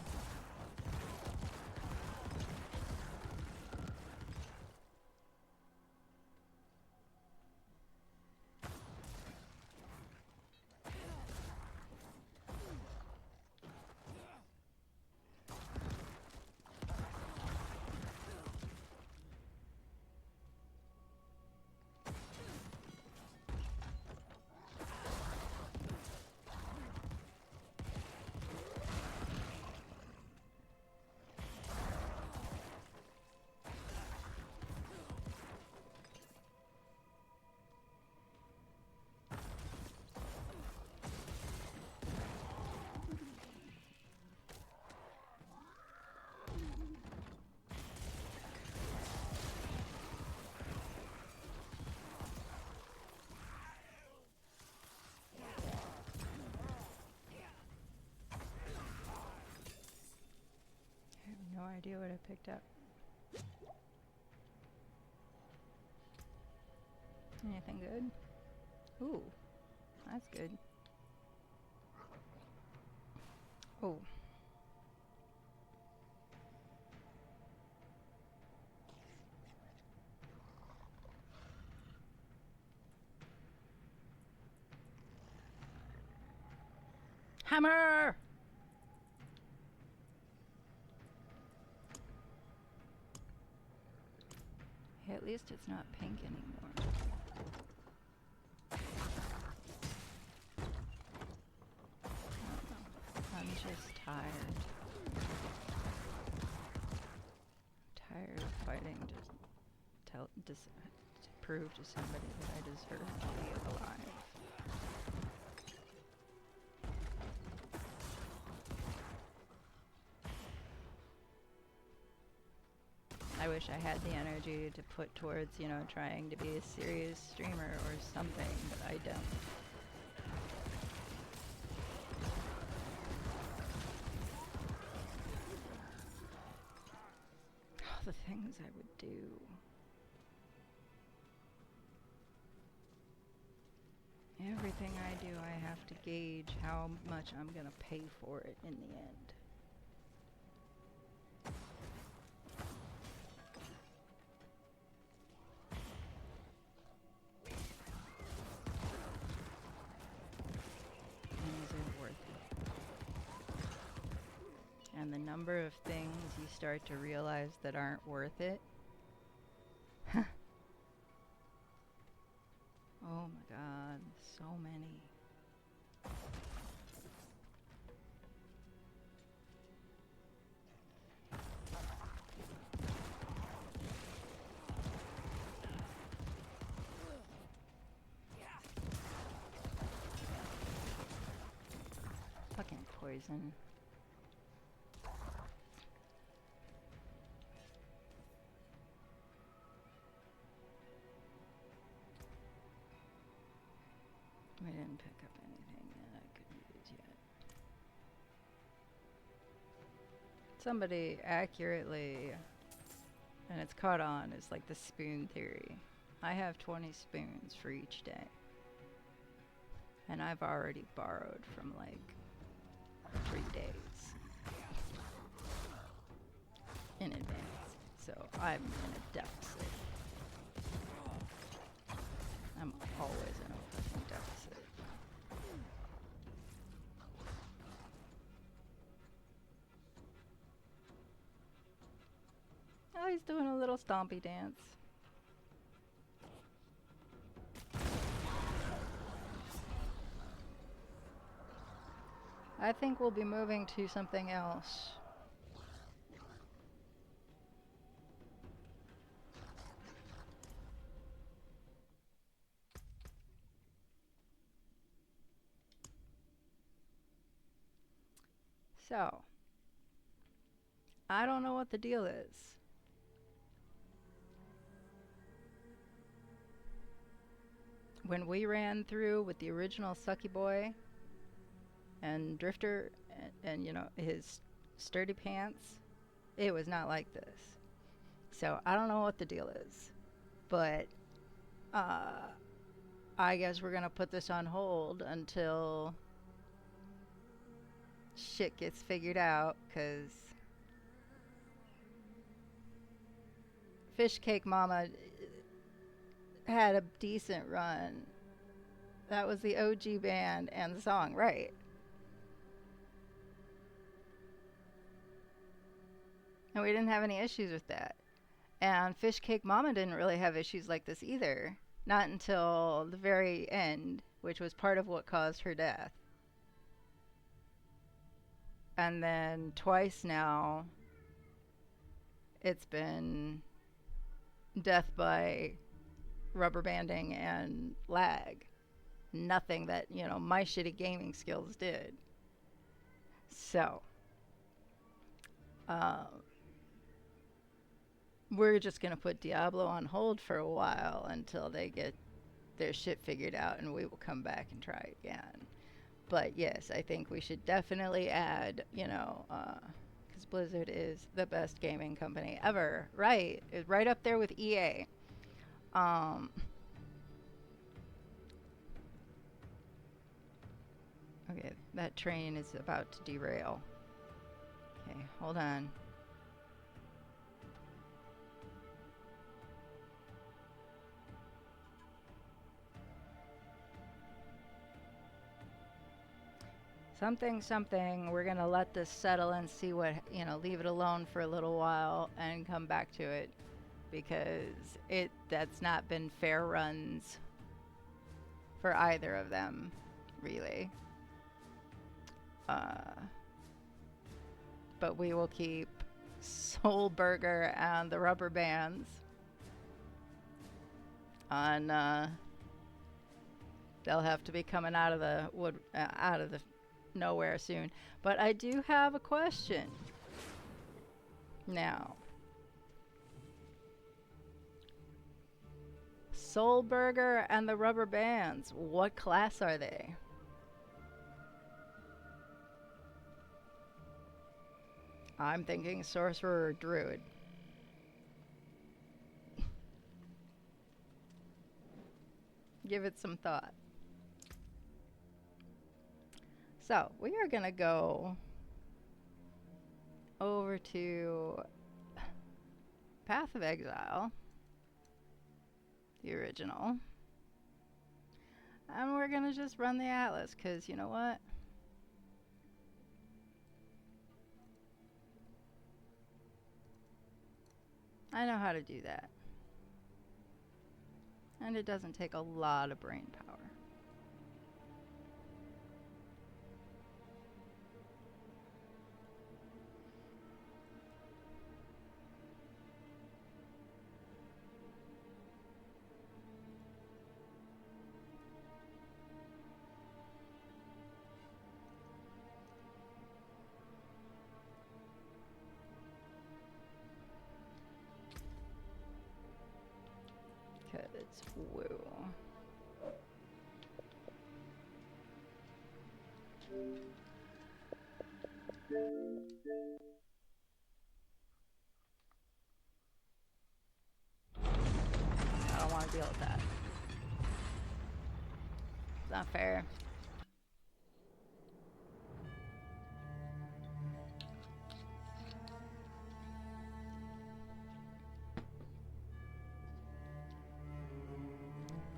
No idea what I picked up. Anything good? Ooh, that's good. Oh. Hammer! Hey, at least it's not pink anymore. I'm just tired. Tired of fighting to prove to somebody that I deserve to be alive. I wish I had the energy to put towards, you know, trying to be a serious streamer or something, but I don't. All the things I would do. Everything I do, I have to gauge how much I'm gonna pay for it in the end. And the number of things you start to realize that aren't worth it. Oh my god, so many. poison. We didn't pick up anything that I could use yet. Somebody accurately, and it's caught on, is like the spoon theory. I have 20 spoons for each day. And I've already borrowed from like 3 days in advance. So I'm in a deficit. I'm always in a fucking deficit. Oh, he's doing a little stompy dance. I think we'll be moving to something else. So, I don't know what the deal is. When we ran through with the original Sucky Boy and Drifter and you know, his sturdy pants, it was not like this. So I don't know what the deal is, but I guess we're gonna put this on hold until shit gets figured out, cause Fish Cake Mama had a decent run. That was the OG band and the song, right? And we didn't have any issues with that. And Fish Cake Mama didn't really have issues like this either. Not until the very end, which was part of what caused her death. And then twice now, it's been death by rubber banding and lag. Nothing that, you know, my shitty gaming skills did. So, we're just going to put Diablo on hold for a while until they get their shit figured out, and we will come back and try again. But yes, I think we should definitely add, you know, because Blizzard is the best gaming company ever, right? It's right up there with EA. Okay, that train is about to derail. Okay, hold on. Something, we're gonna let this settle and see what, you know, leave it alone for a little while and come back to it, because that's not been fair runs for either of them, really. But we will keep Soul Burger and the Rubber Bands on, they'll have to be coming out of the nowhere soon. But I do have a question now. Soul Burger and the Rubber Bands, what class are they? I'm thinking Sorcerer or Druid. Give it some thought. So, we are going to go over to Path of Exile, the original. And we're going to just run the Atlas, because you know what? I know how to do that. And it doesn't take a lot of brain power. Woo. I don't want to deal with that. It's not fair.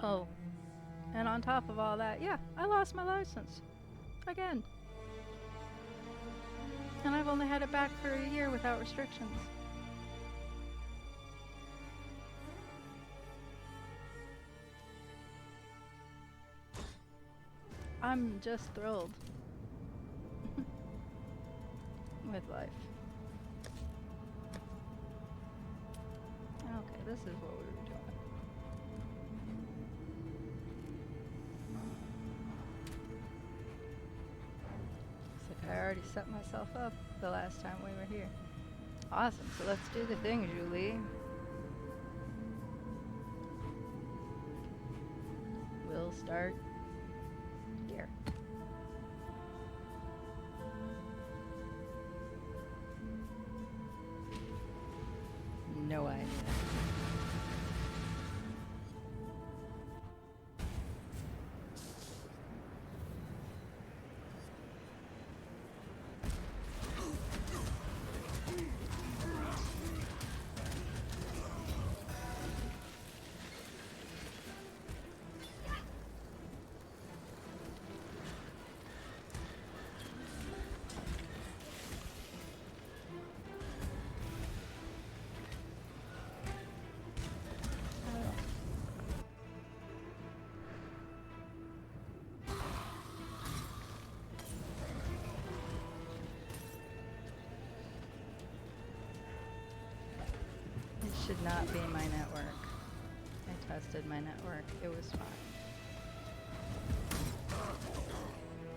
Oh, and on top of all that, yeah, I lost my license. Again. And I've only had it back for a year without restrictions. I'm just thrilled with life. Okay, this is what we were doing. Looks like I already set myself up the last time we were here. Awesome, so let's do the thing, Julie. We'll start here. No idea. It should not be my network. I tested my network. It was fine.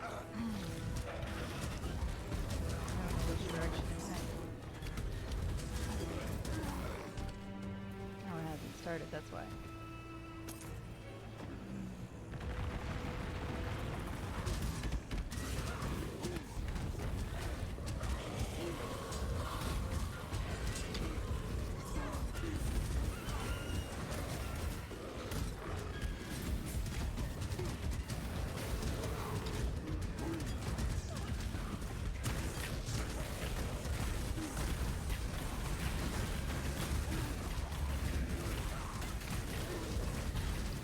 I don't know which direction it went. Oh, it hasn't started, that's why.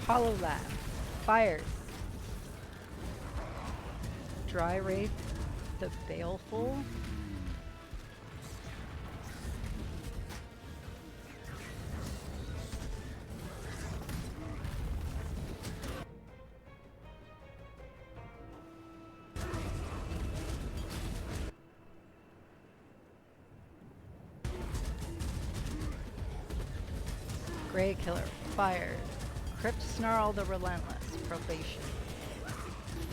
Hollow Lab. Fires. Dry Wraith the Baleful. Grey Killer. Fire. Crypt Snarl the Relentless. Probation.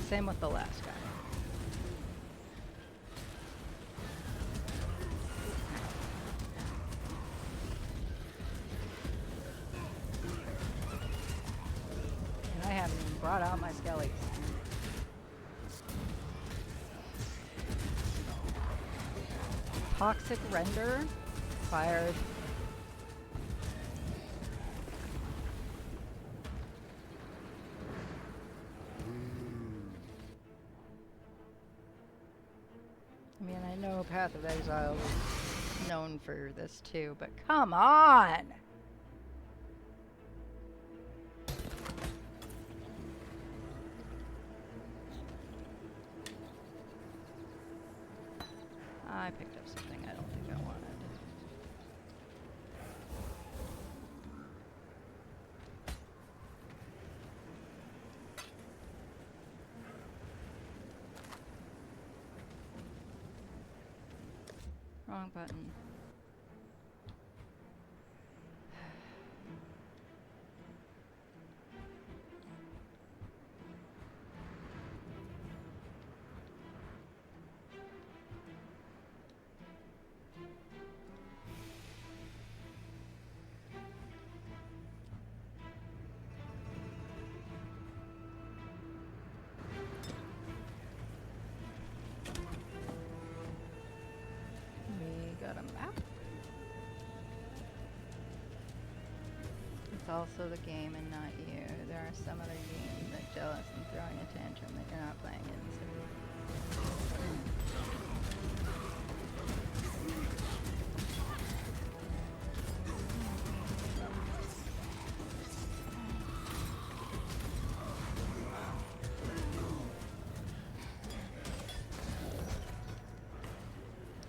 Same with the last guy. And I haven't even brought out my skellies. Toxic Render. Fired. I mean, I know Path of Exile is known for this too, but come on! I picked up something I don't think I wanted. Wrong button. got a map. It's also the game and not you. There are some other games that jealous and throwing a tantrum that you're not playing it.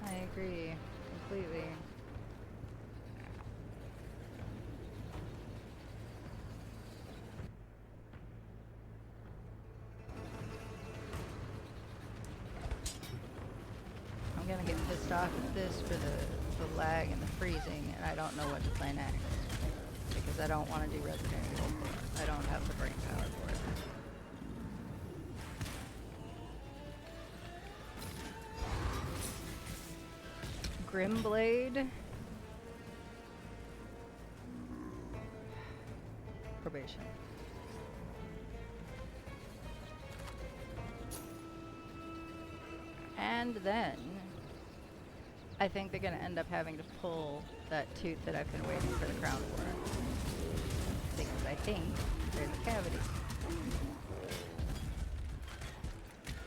I agree completely. I'm gonna get pissed off at this for the lag and the freezing, and I don't know what to play next. Because I don't want to do Resident Evil 4. I don't have the brain power for it. Grimblade. Probation. And then I think they're going to end up having to pull that tooth that I've been waiting for the crown for. Because I think there's a cavity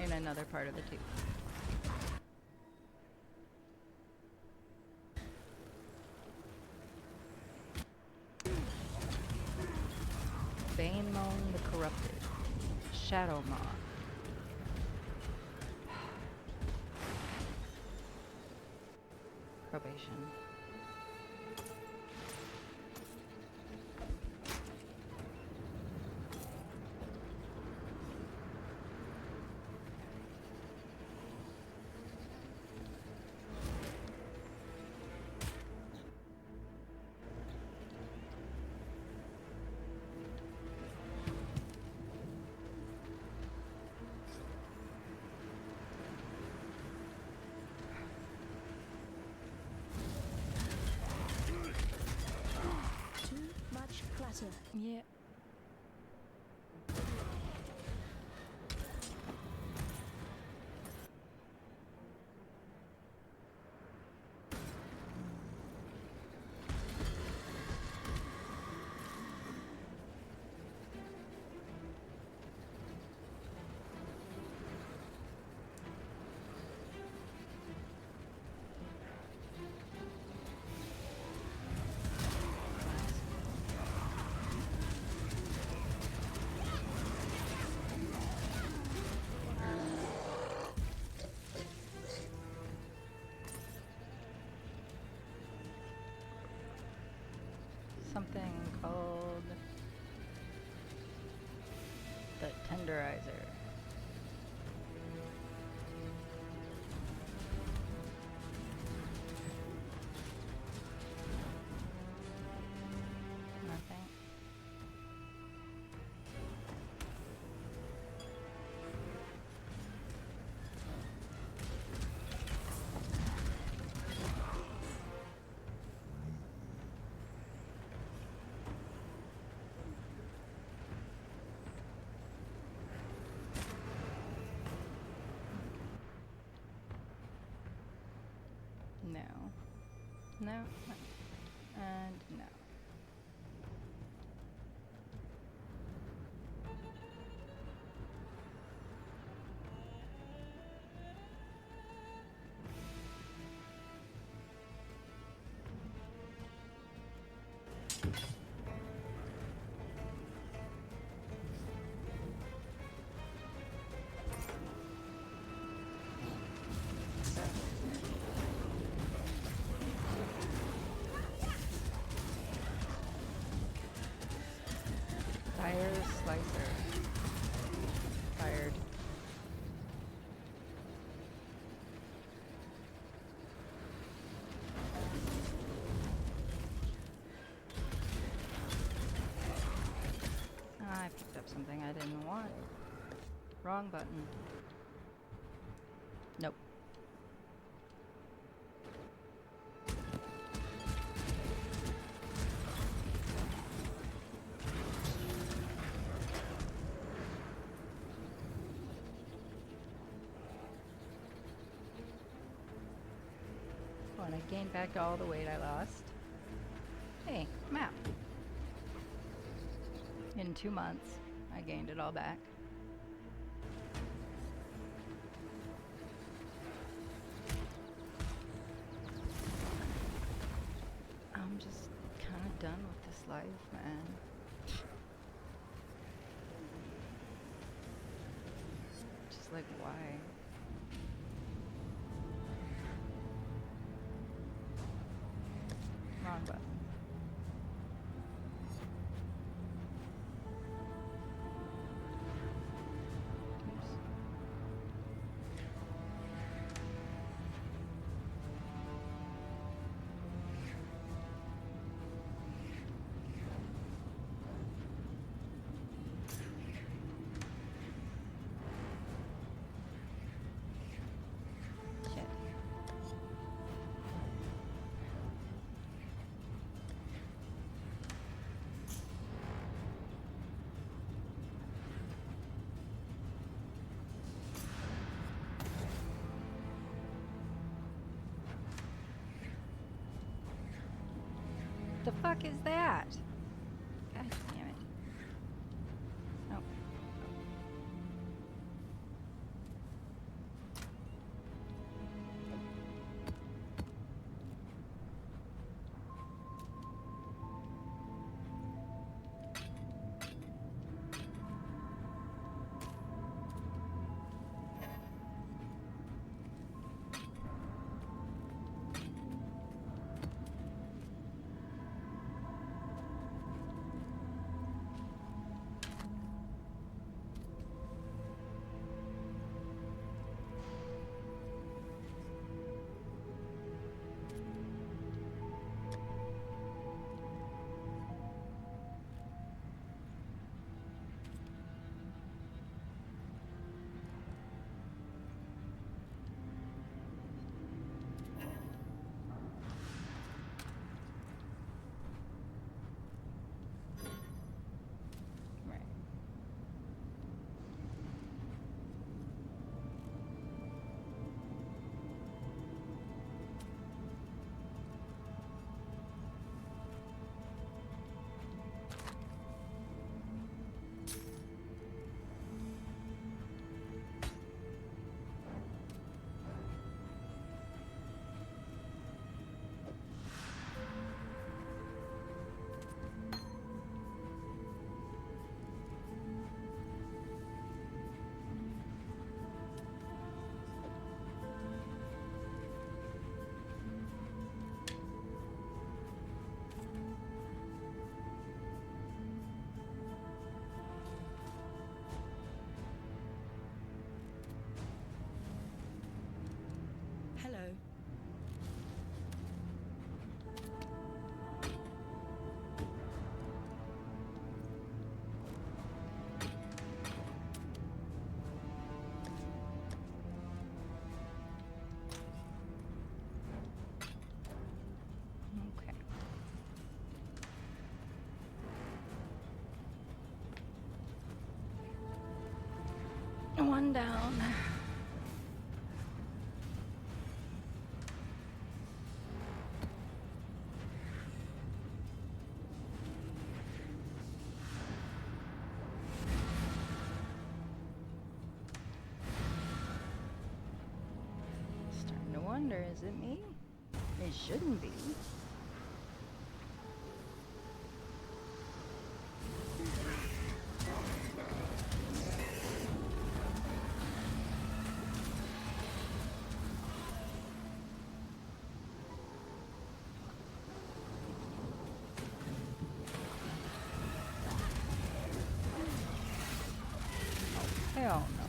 in another part of the tooth. Banemon the Corrupted. Shadow Moth. Probation. Yeah. Something called the tenderizer. Nothing. No. No. No. And no. Fire slicer. Fired. I picked up something I didn't want. Wrong button. Nope. When I gained back all the weight I lost. Hey, map. In 2 months, I gained it all back. I'm just kind of done with this life, man. Just like, why? Wrong button. Oops. Shit. The fuck is that? God damn it. Oh. Right. Hello. Okay. One down. Starting to wonder, is it me? It shouldn't be. Hell no.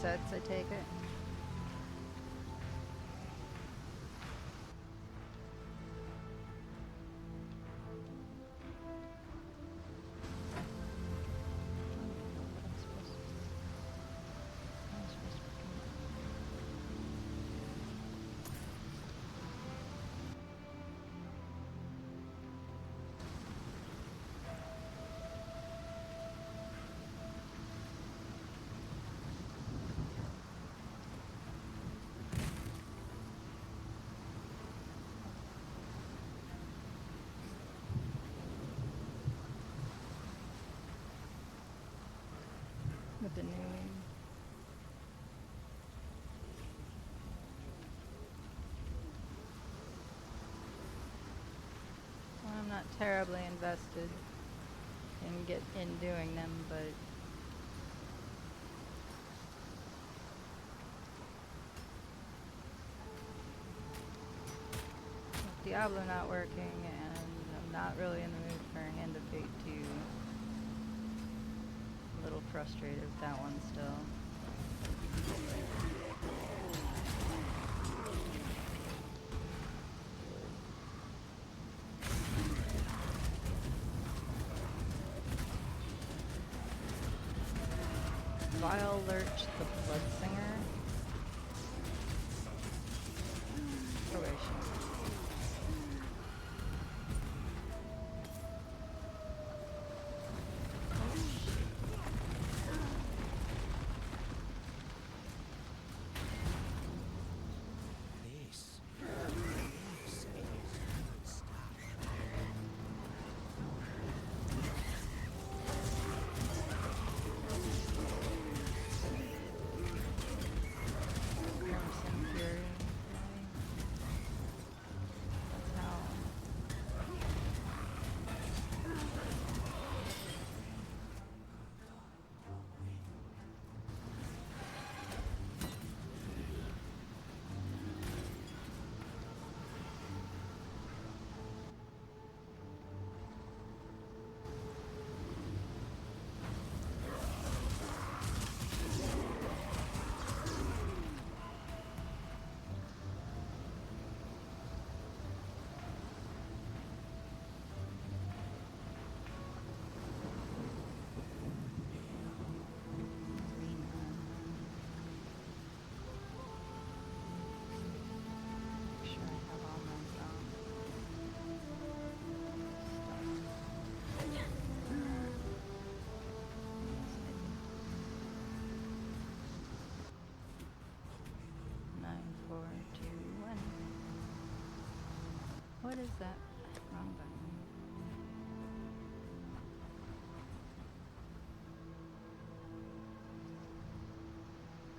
sets, I take it. With the new well, I'm not terribly invested in doing them, but with Diablo not working and I'm not really in the mood for an End of Fate 2. A little frustrated with that one still. Vile Lurch the Bloodsinger. Probation. Crimson Fury. Okay. That's how. Make sure I have all my Nine, 4, 2, 1. What is that? Wrong button.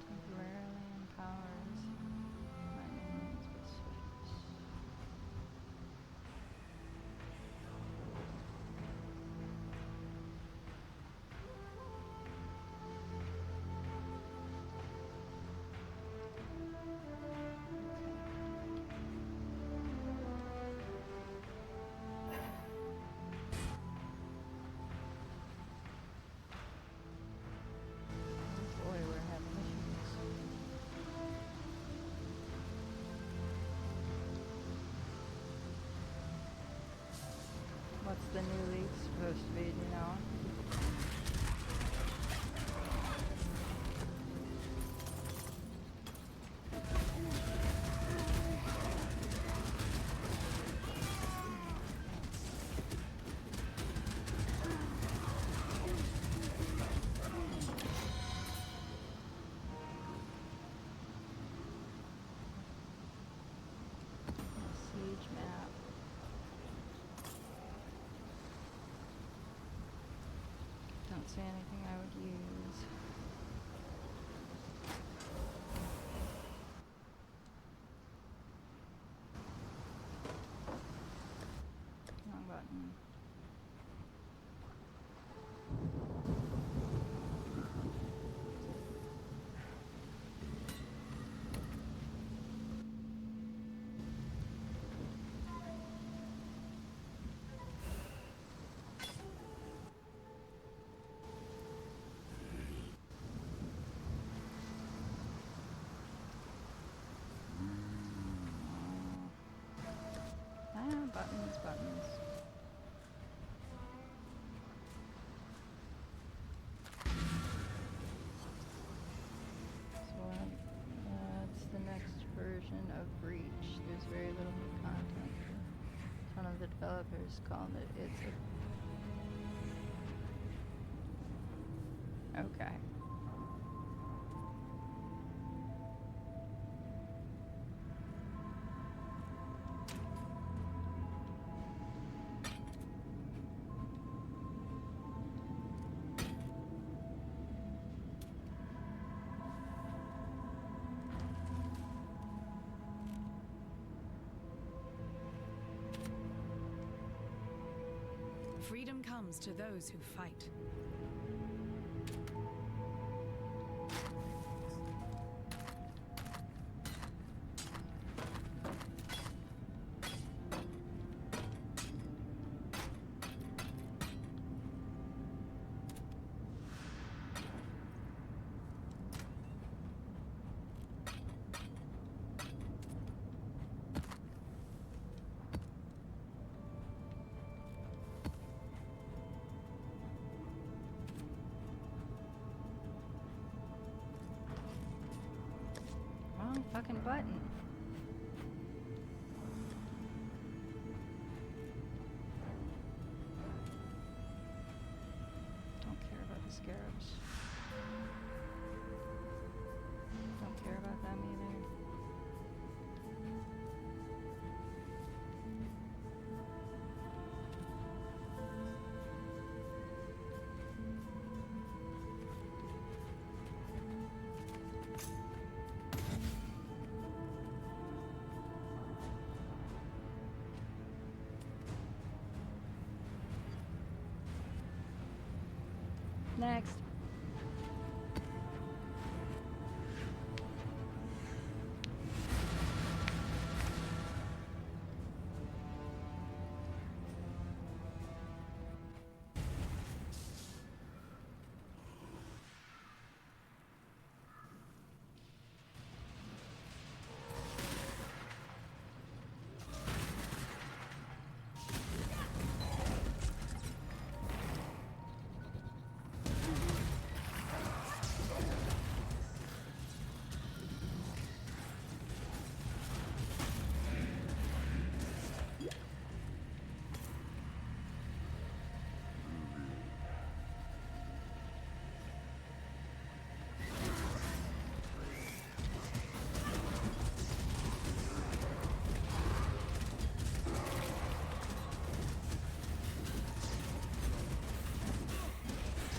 Temporarily empowers my minions with swiftness. Boy, we're having issues. What's the new league supposed to be, do you know? Siege map. Don't see anything I would use. Wrong button. buttons, buttons. So that's the next version of Breach. There's very little new content. One of the developers called it. It's a okay. Freedom comes to those who fight. Wrong fucking button. Don't care about the scarabs. Don't care about them either. Next.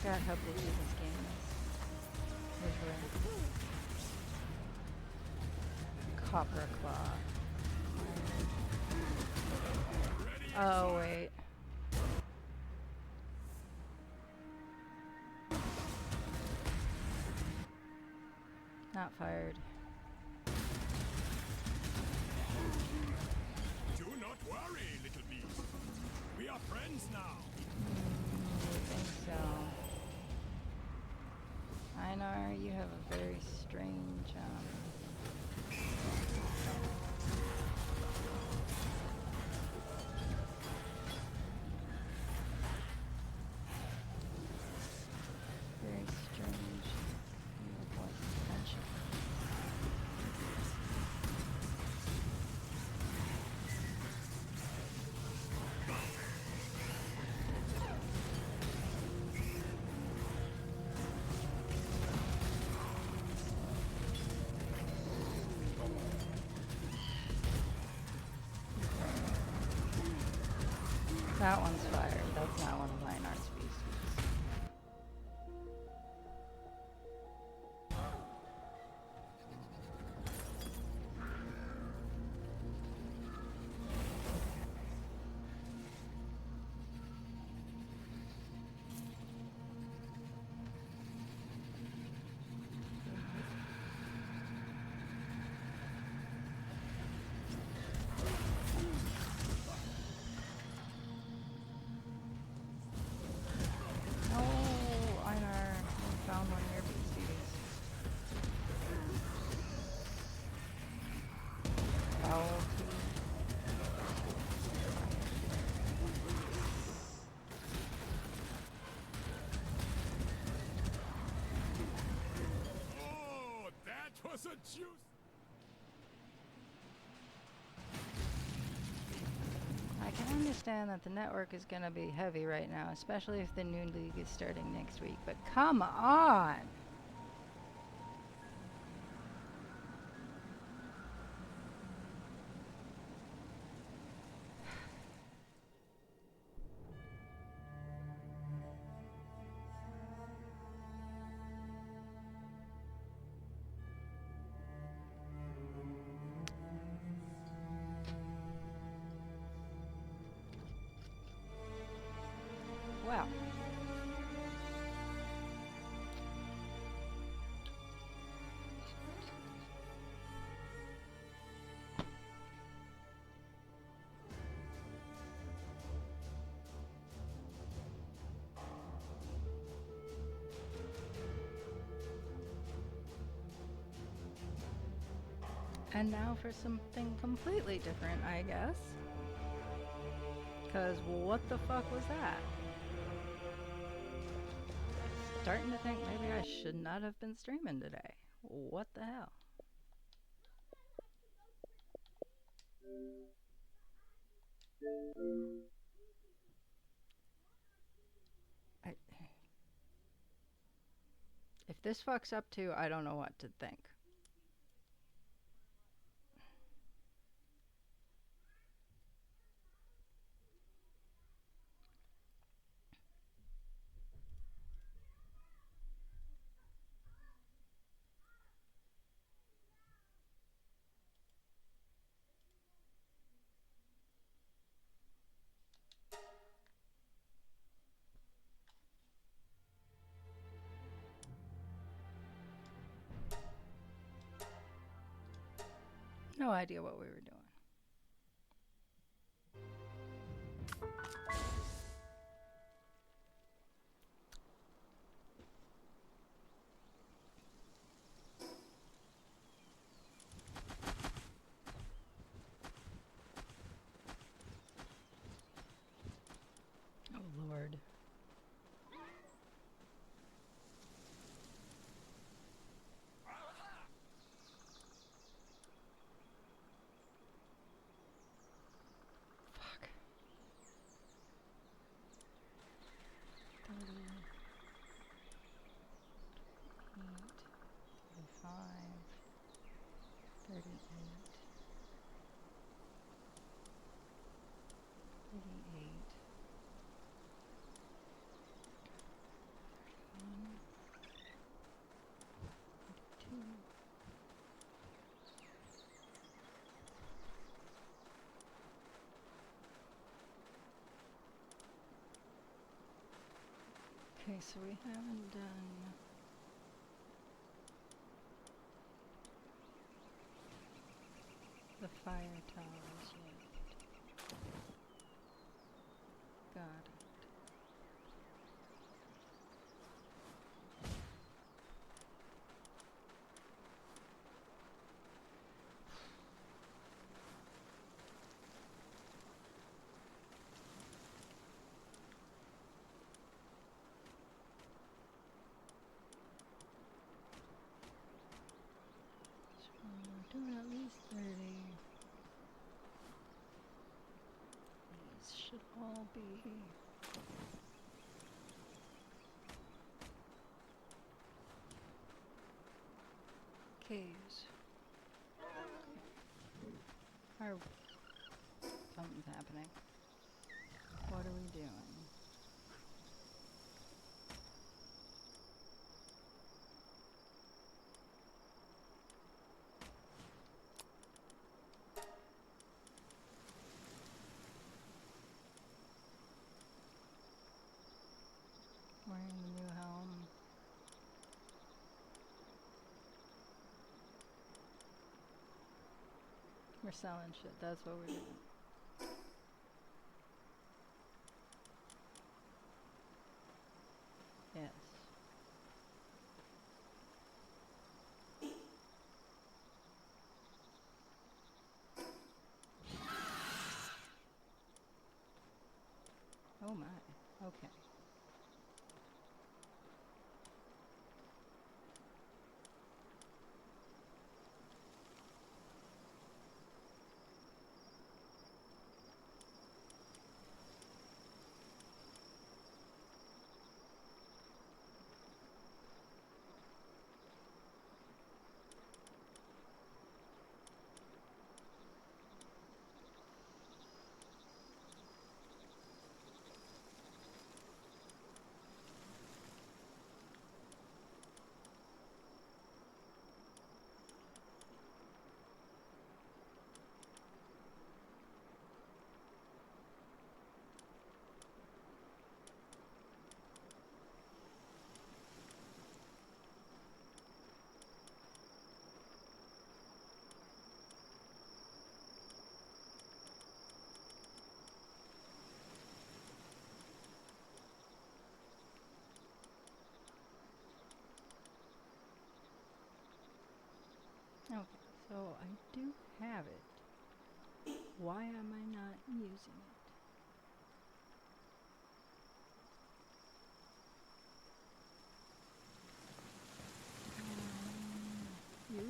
God, how big this game is. Copper claw. Oh wait. Not fired. Do not worry, little beast. We are friends now. I think so. Einar, you have a very strange, very strange voice extension. That one's fired. That's not one of Einar's species. understand that the network is going to be heavy right now, especially if the new league is starting next week, but come on! Wow. And now for something completely different, I guess. Because what the fuck was that? Starting to think maybe I should not have been streaming today. What the hell? If this fucks up too, I don't know what to think. No idea what we were doing. Oh, Lord. Fuck. 38, 2. Okay, so we haven't done the fire towers yet. Got it. So we're doing at least 30. These should all be caves. Or something's happening. What are we doing? Wearing the new helm. We're selling shit, that's what we're doing. Yes. Oh my, okay. So I do have it. Why am I not using it? You?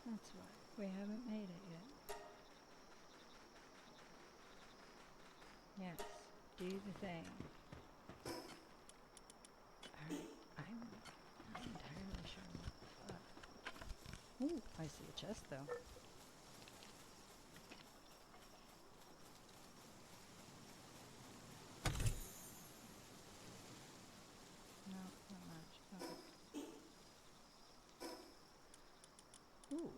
That's why we haven't made it yet. Yes, do the thing. Alright, I'm not entirely sure what the fuck. Ooh, I see a chest though. No, not much. Okay. Ooh.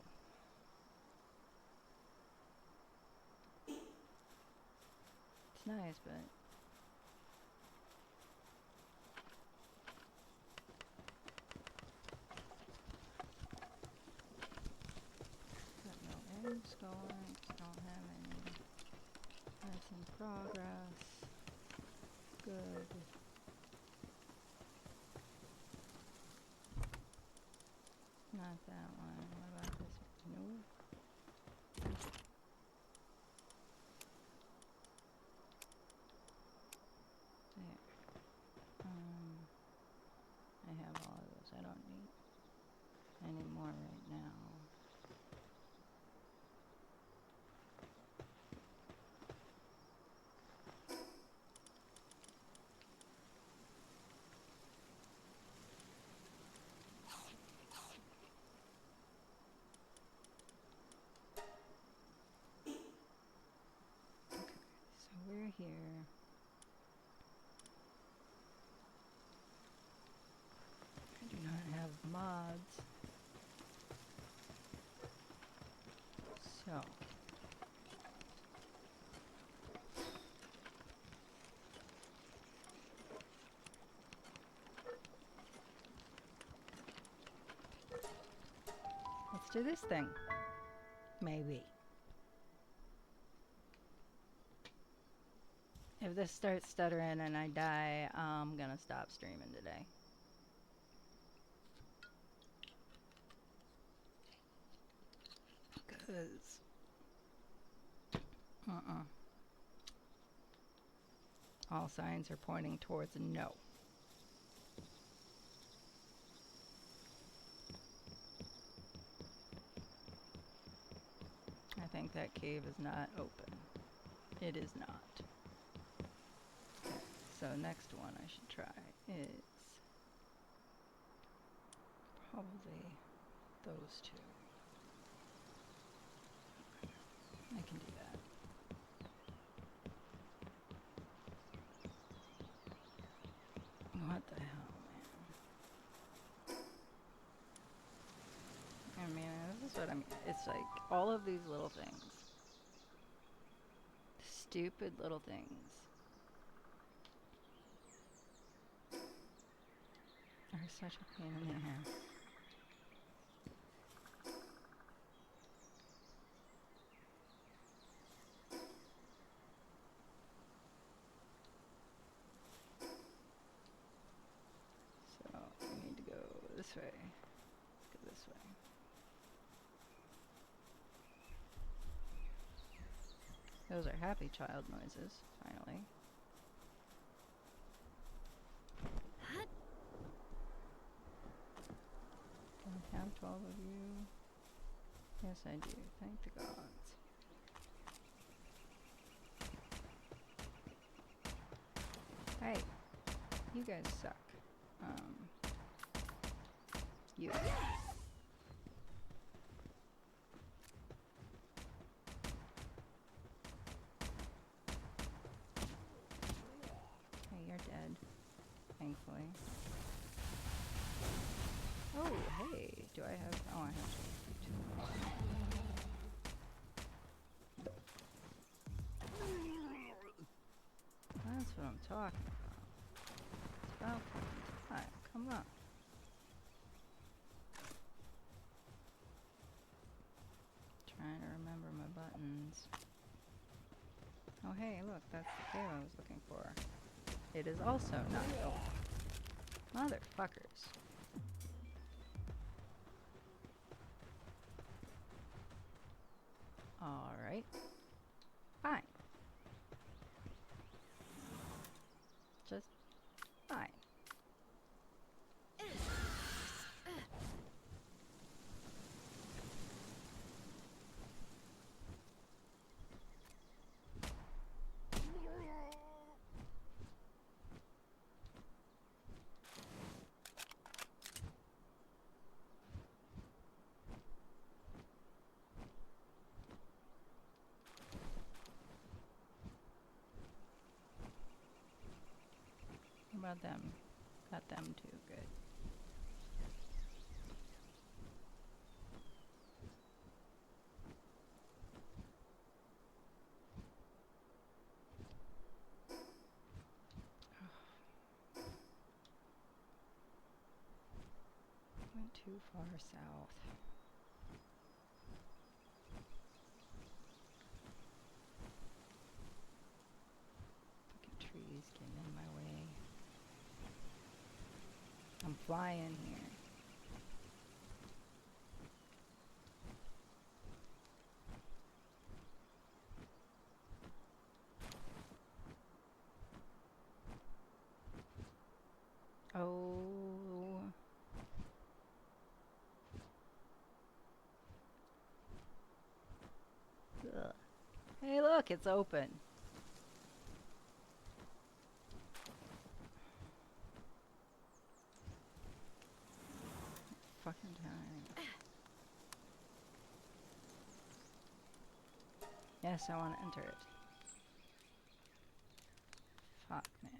It's nice, but got no ends going. Don't have any. That's in progress. Good. Not that one. What about this one? No. There. I have all of those. I don't need any more right now. Okay, so we're here. I do not have mods. So. Let's do this thing. Maybe. If this starts stuttering and I die, I'm gonna stop streaming today. Cause all signs are pointing towards no. I think that cave is not open. It is not. Okay, so next one I should try is probably those two. I can do that. What the hell, man? I mean, this is what I mean. It's like all of these little things. Stupid little things. Are such a pain in the ass. So we need to go this way. Go this way. Those are happy child noises, finally. Don't have 12 of you. Yes, I do. Thank the gods. Hey, you guys suck. You. Hey, you're dead. Thankfully. Oh, hey. Do I have... Oh, I have two. talking about. It's about fucking time. Come on. Trying to remember my buttons. Oh hey, look, that's the cave I was looking for. It is also not open. Motherfuckers. Alright. Fine. Just fine. How about them? Got them too, good. Went too far south. Fucking trees getting in my way. I'm flying here. Oh. Ugh. Hey, look, it's open. Fucking time. Yes, I want to enter it. Fuck, man.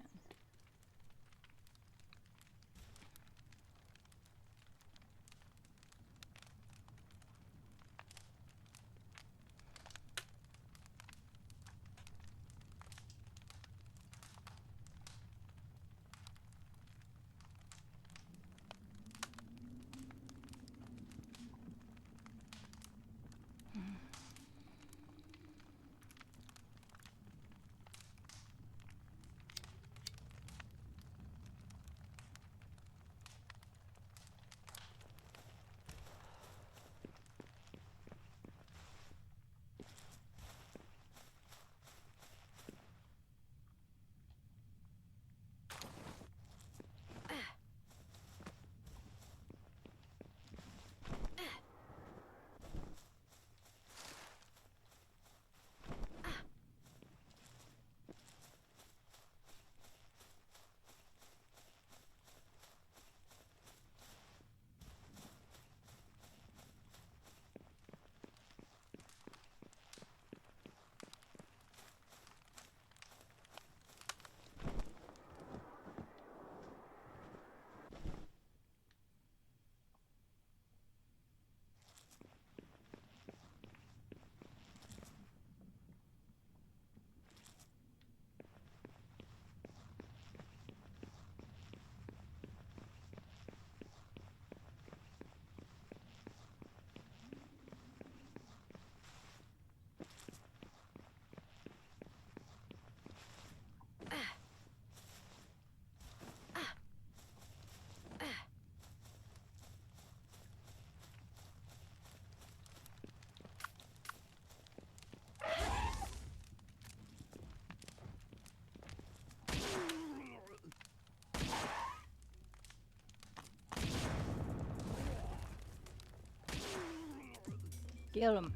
Kill him.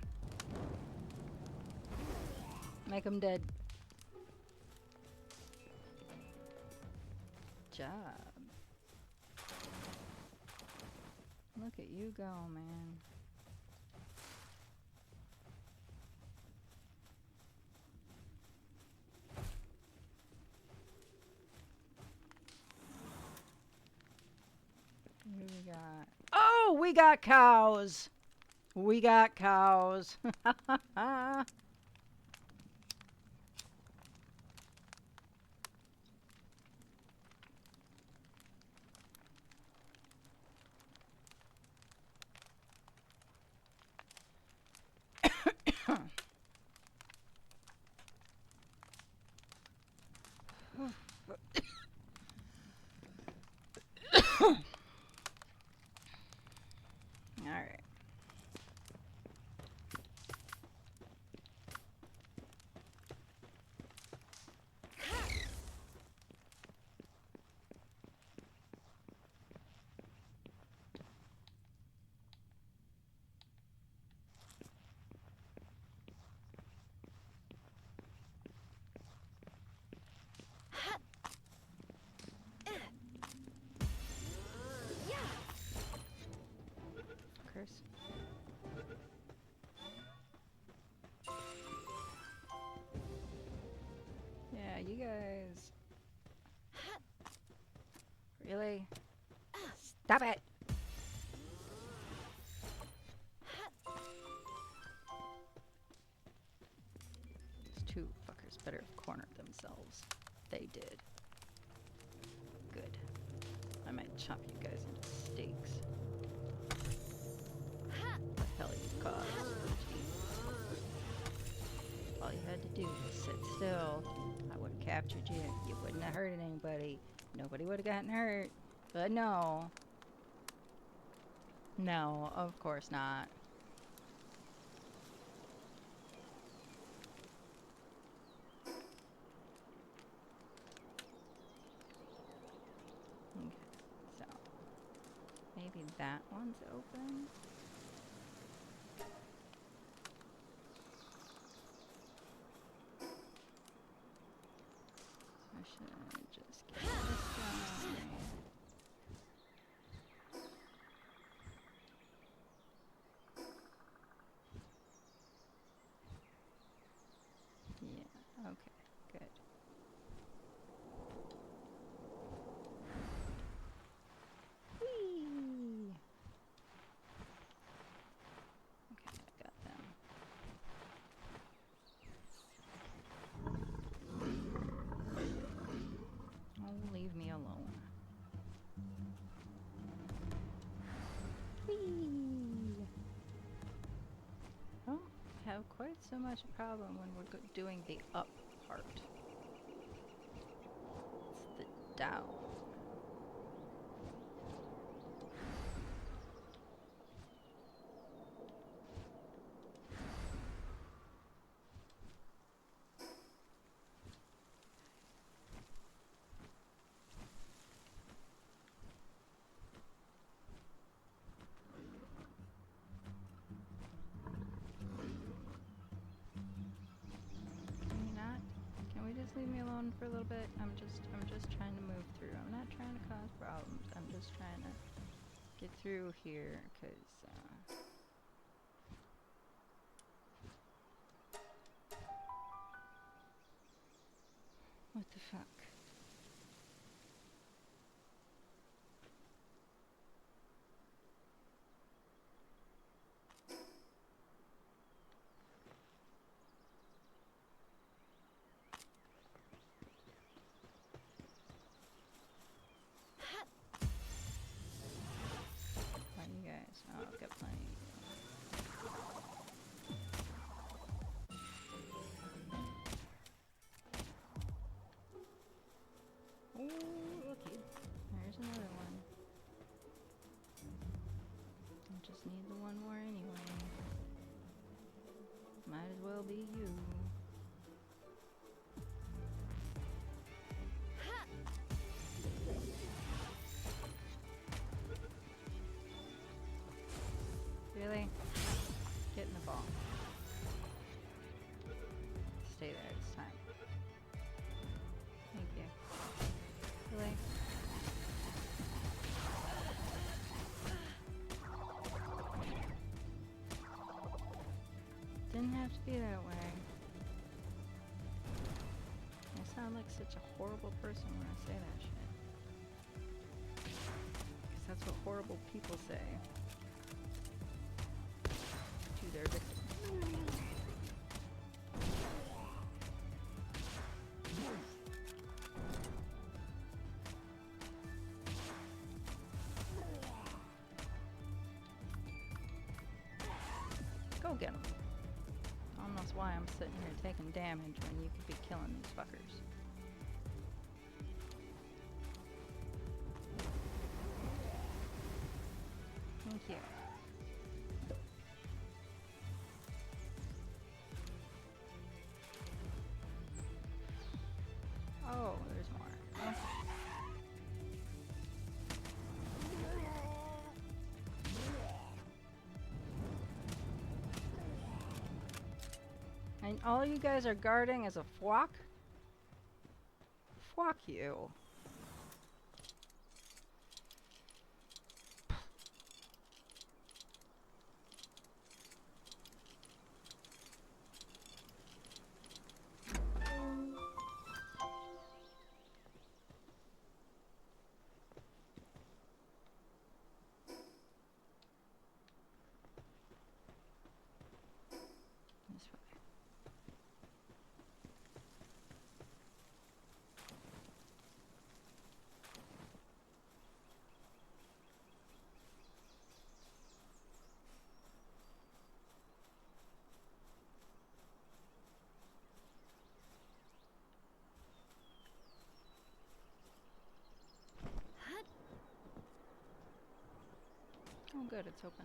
Make him dead. Job. Look at you go, man. Who we got? Oh, we got cows. We got cows. Alright. Fuckers. Yeah, you guys. Really? Stop it! These two fuckers better have cornered themselves. They did. Good. I might chop you guys into steaks. What the hell you caused? All you had to do was sit still. I would have captured you. You wouldn't have hurt anybody. Nobody would have gotten hurt. But no. No, of course not. Okay, so maybe that one's open. I should just get this guy. Yeah, okay, good. Whee! Okay, I got them. Oh, leave me alone. Whee! I don't have quite so much a problem when we're doing the up part. It's the down. Can you not? Can we just leave me alone for a little bit? I'm just trying to move through. I'm not trying to cause problems. I'm just trying to get through here, 'cause what the fuck? Why you guys? Oh, I've got plenty. Oh, okay. There's another one. I just need the one more anyway. Might as well be you. Really? Get in the ball. Stay there this time. Thank you. Really? Didn't have to be that way. I sound like such a horrible person when I say that shit. 'Cause that's what horrible people say to their victims. Go get them. Almost why I'm sitting here taking damage when you could be killing these fuckers. here. Oh, there's more. Okay. And all you guys are guarding is a flock? Fuck you. This way. Oh good, it's open.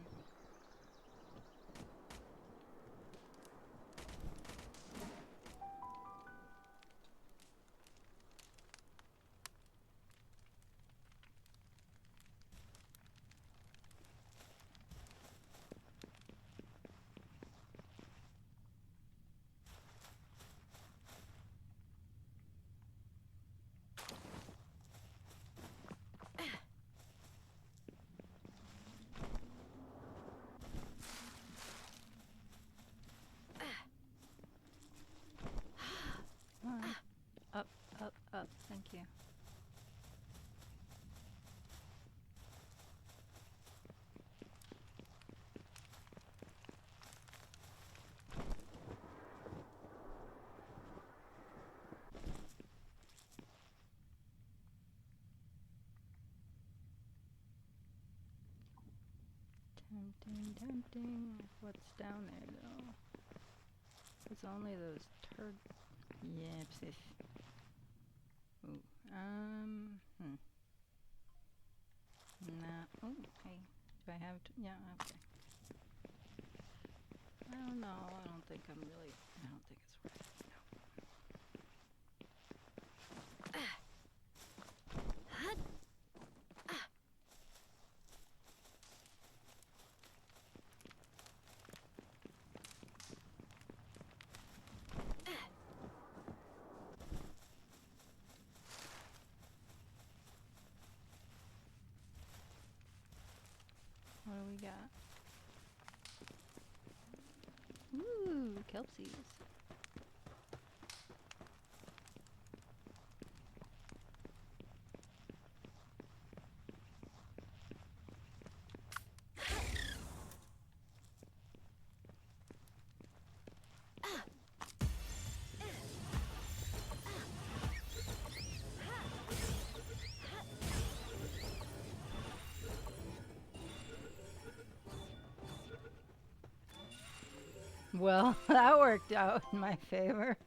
Up, up, up. Thank you. Tempting, tempting. What's down there, though? It's only those turd. Yep. Ooh. Nah. Oh, hey. Do I have to? Yeah, okay. I don't know. I don't think I'm really. I don't think it's worth it. No. What do we got? Ooh, kelpsies. Well, that worked out in my favor.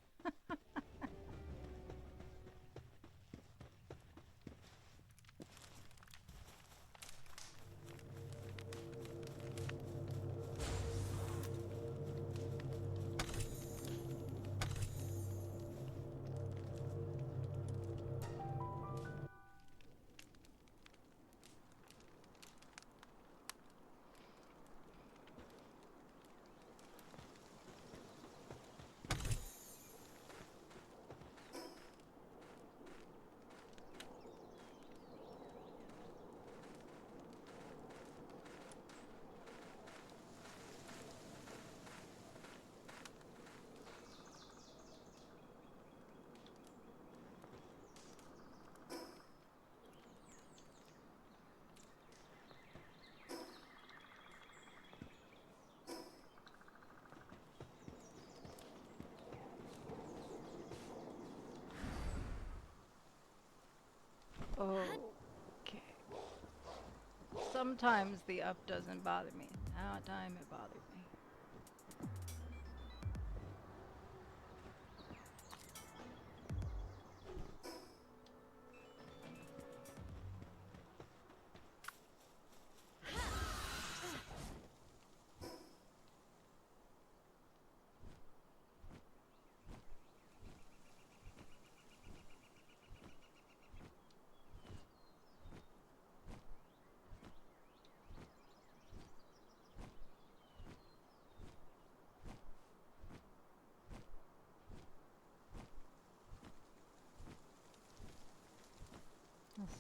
Okay. Sometimes the up doesn't bother me. That time it bothered me.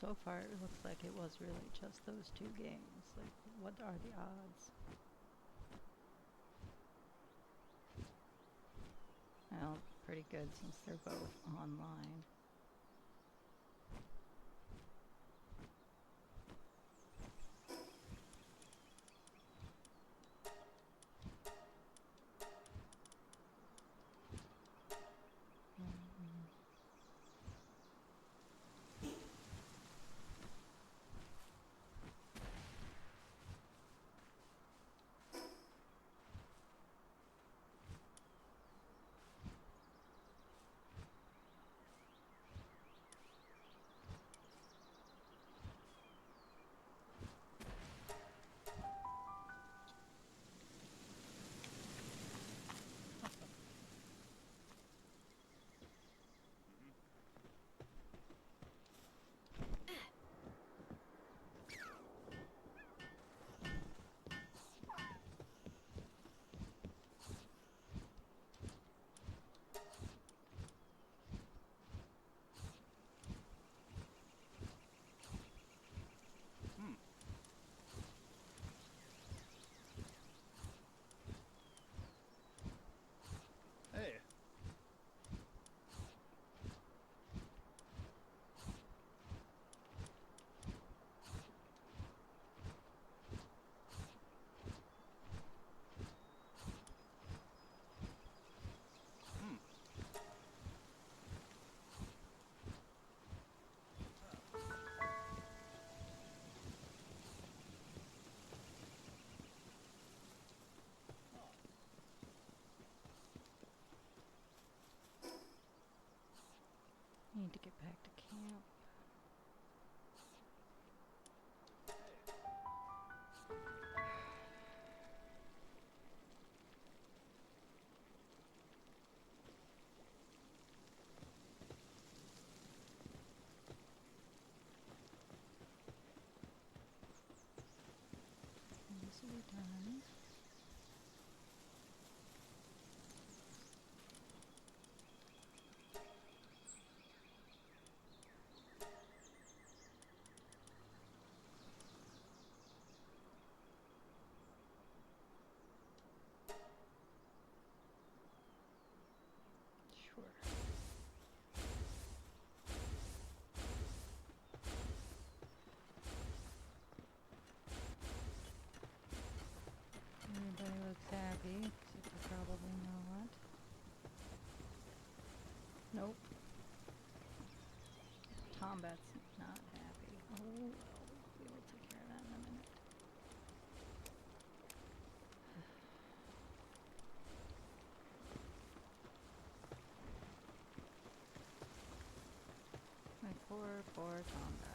So far, it looks like it was really just those two games. Like, what are the odds? Well, pretty good since they're both online. Hey. Need to get back to camp. This will be done. Sure. Everybody looks happy, except you probably know what. Nope. Combat's not happy. Oh well, we will take care of that in a minute. My poor combat.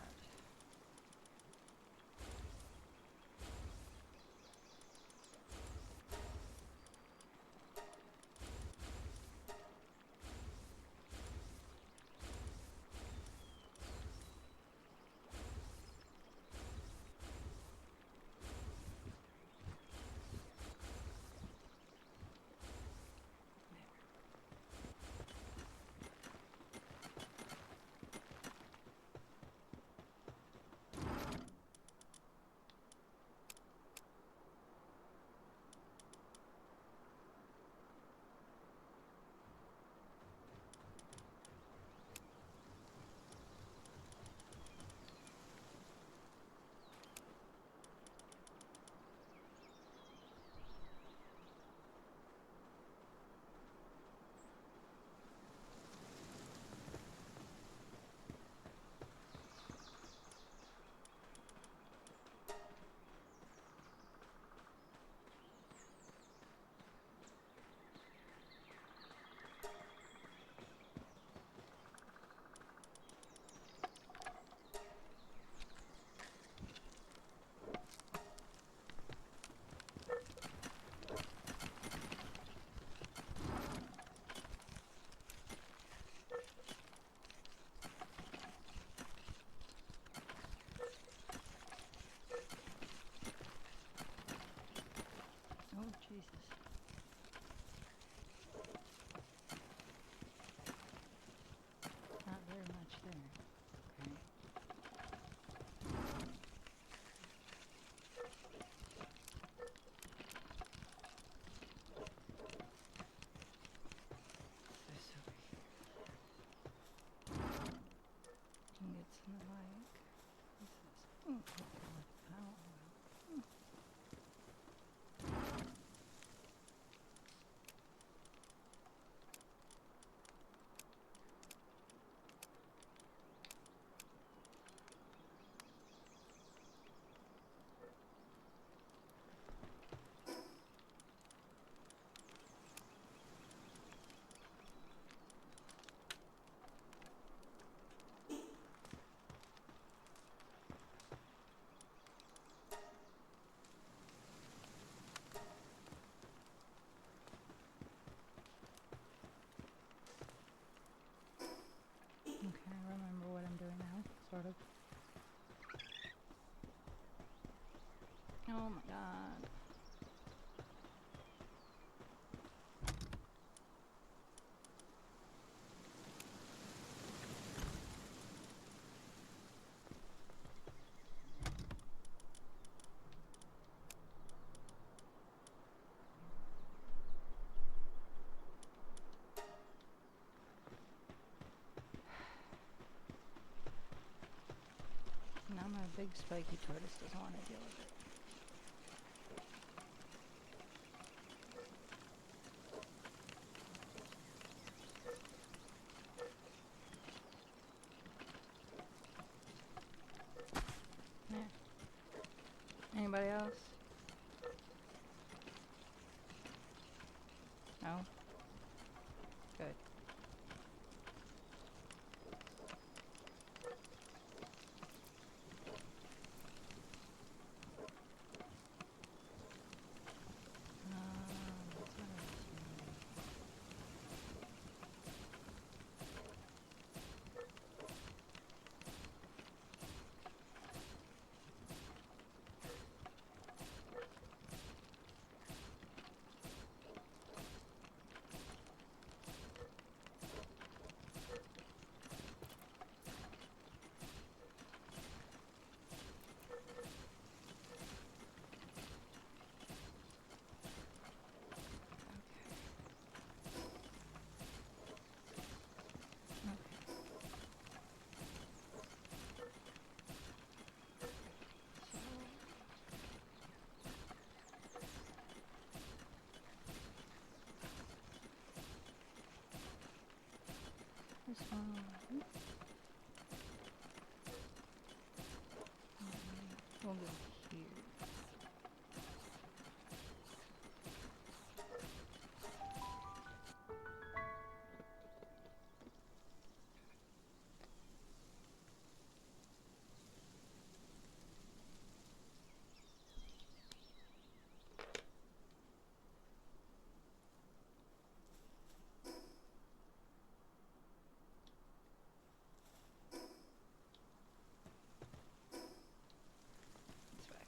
Oh my god. Now my big spiky tortoise doesn't want to deal with it. Yeah. Anybody else? No? Good. This one. We'll go here. This way.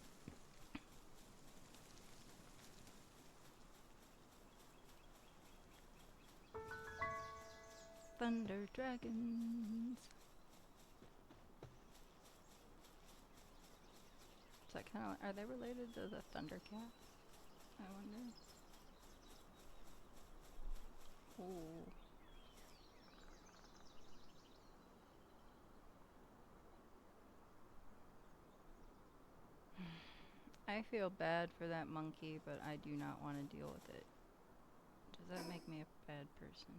Thunder dragons. Is that kind of? Are they related to the Thundercat? I wonder. Ooh. I feel bad for that monkey, but I do not want to deal with it. Does that make me a bad person?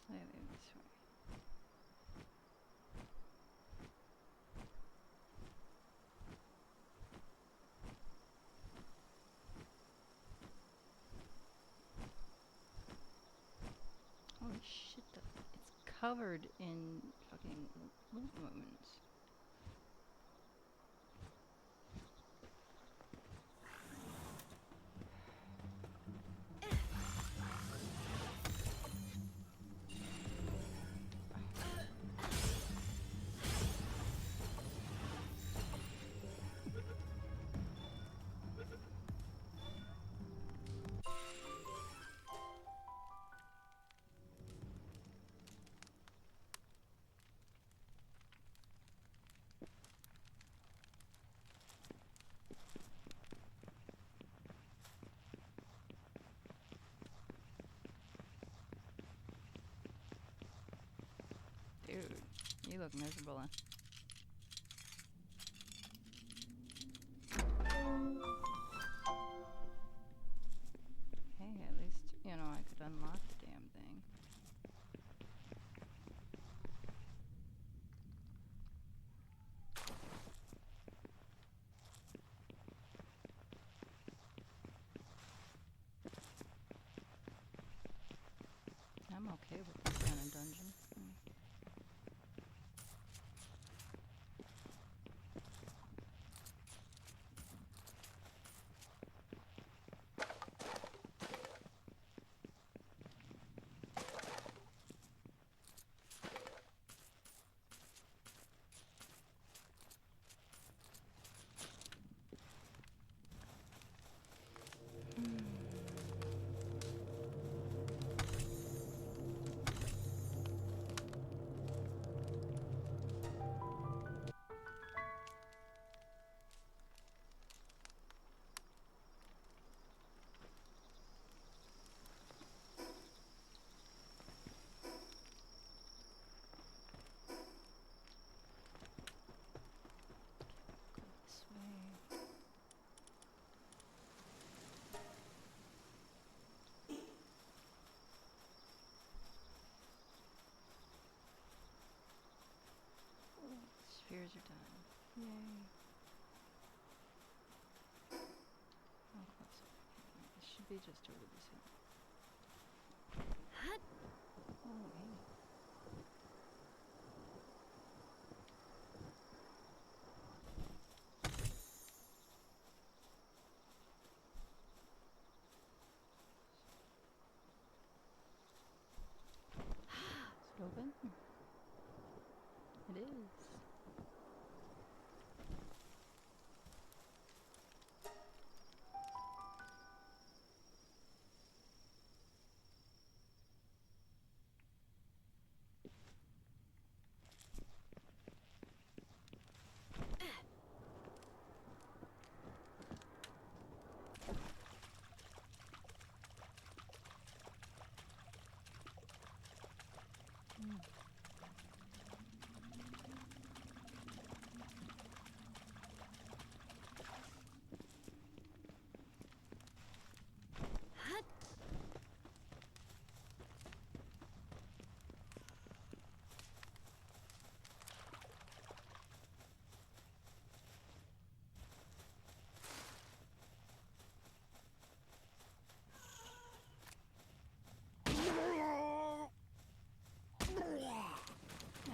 Slightly this way. Holy shit, it's covered in fucking loot wounds. Dude, you look miserable. Hey, at least, you know, I could unlock the damn thing. okay with this kind of dungeon. This way. Spheres are done. Yay. How close are we? This should be just over this hill. Oh, hey. Is it open? It is.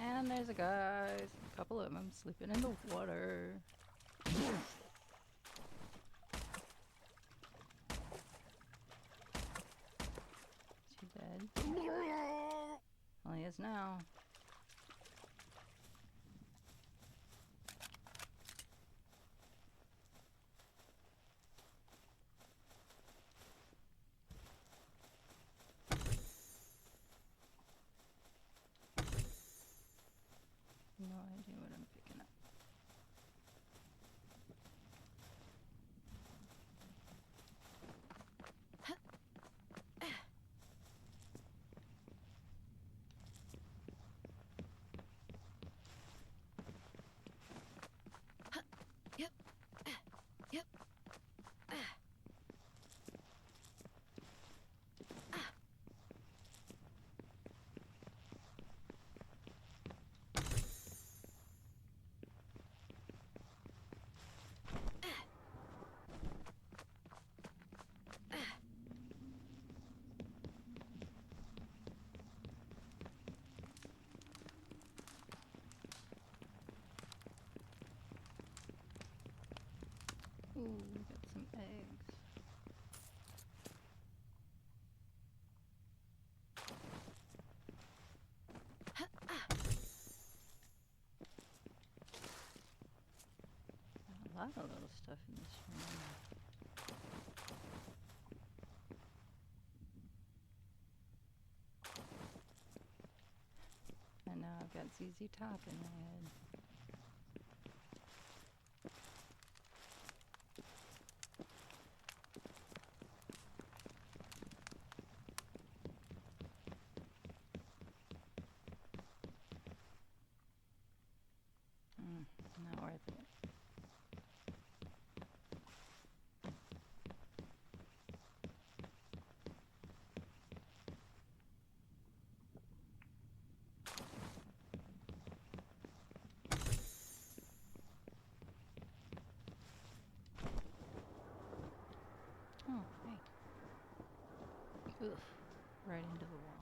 And there's a guy, a couple of them sleeping in the water. Is he dead? Well, he is now. No idea what I'm picking up. Ooh, we got some eggs. Got a lot of little stuff in this room. And now I've got ZZ Top in my head. Not worth it. Oh, hey. Oof. Right into the wall.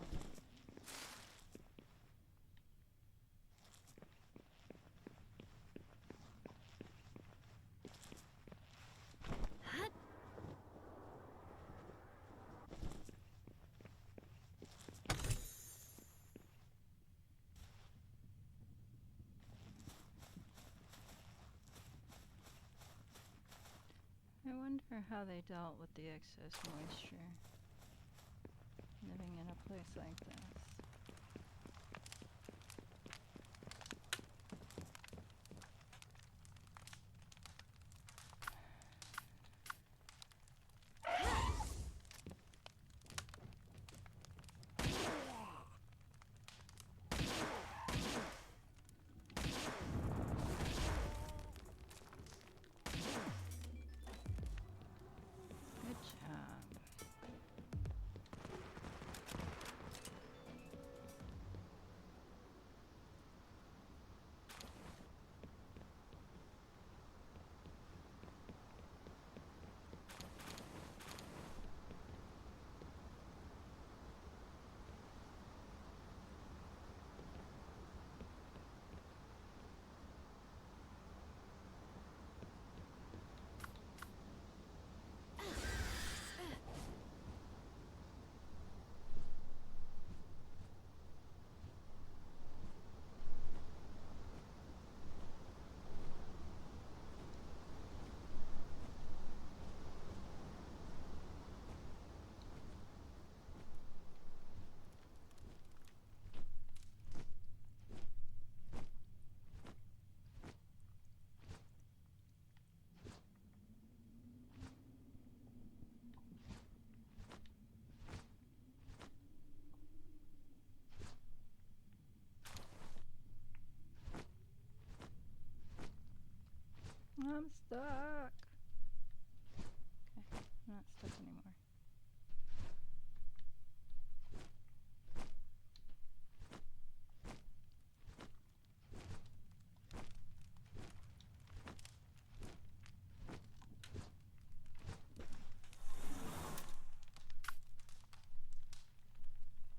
wonder how they dealt with the excess moisture living in a place like this. Good job. I'm stuck. Okay, I'm not stuck anymore.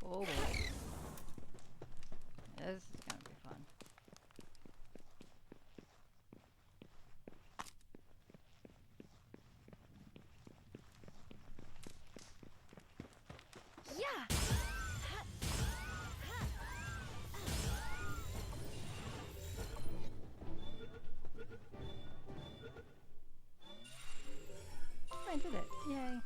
Oh boy. This is gonna be fun. Yeah! I did it. Yay.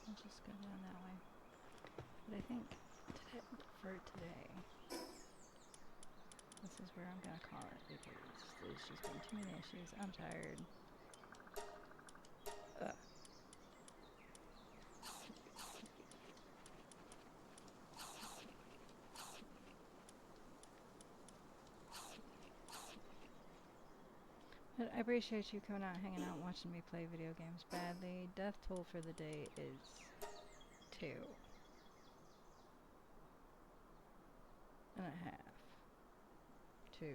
I'll just go down that way. But I think for today, this is where I'm gonna call it because there's just been too many issues. I'm tired. Ugh. But I appreciate you coming out, hanging out, watching me play video games badly. Death toll for the day is 2 and a half. 2.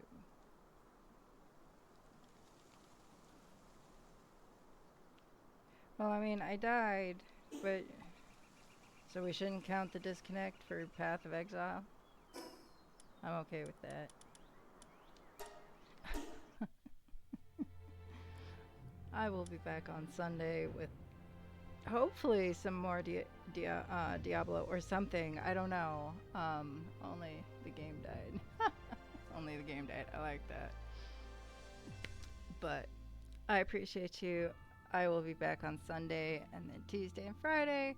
Well, I mean, I died, but so we shouldn't count the disconnect for Path of Exile. I'm okay with that. I will be back on Sunday with hopefully some more Diablo or something. I don't know. Only the game died. Only the game died. I like that. But I appreciate you. I will be back on Sunday and then Tuesday and Friday.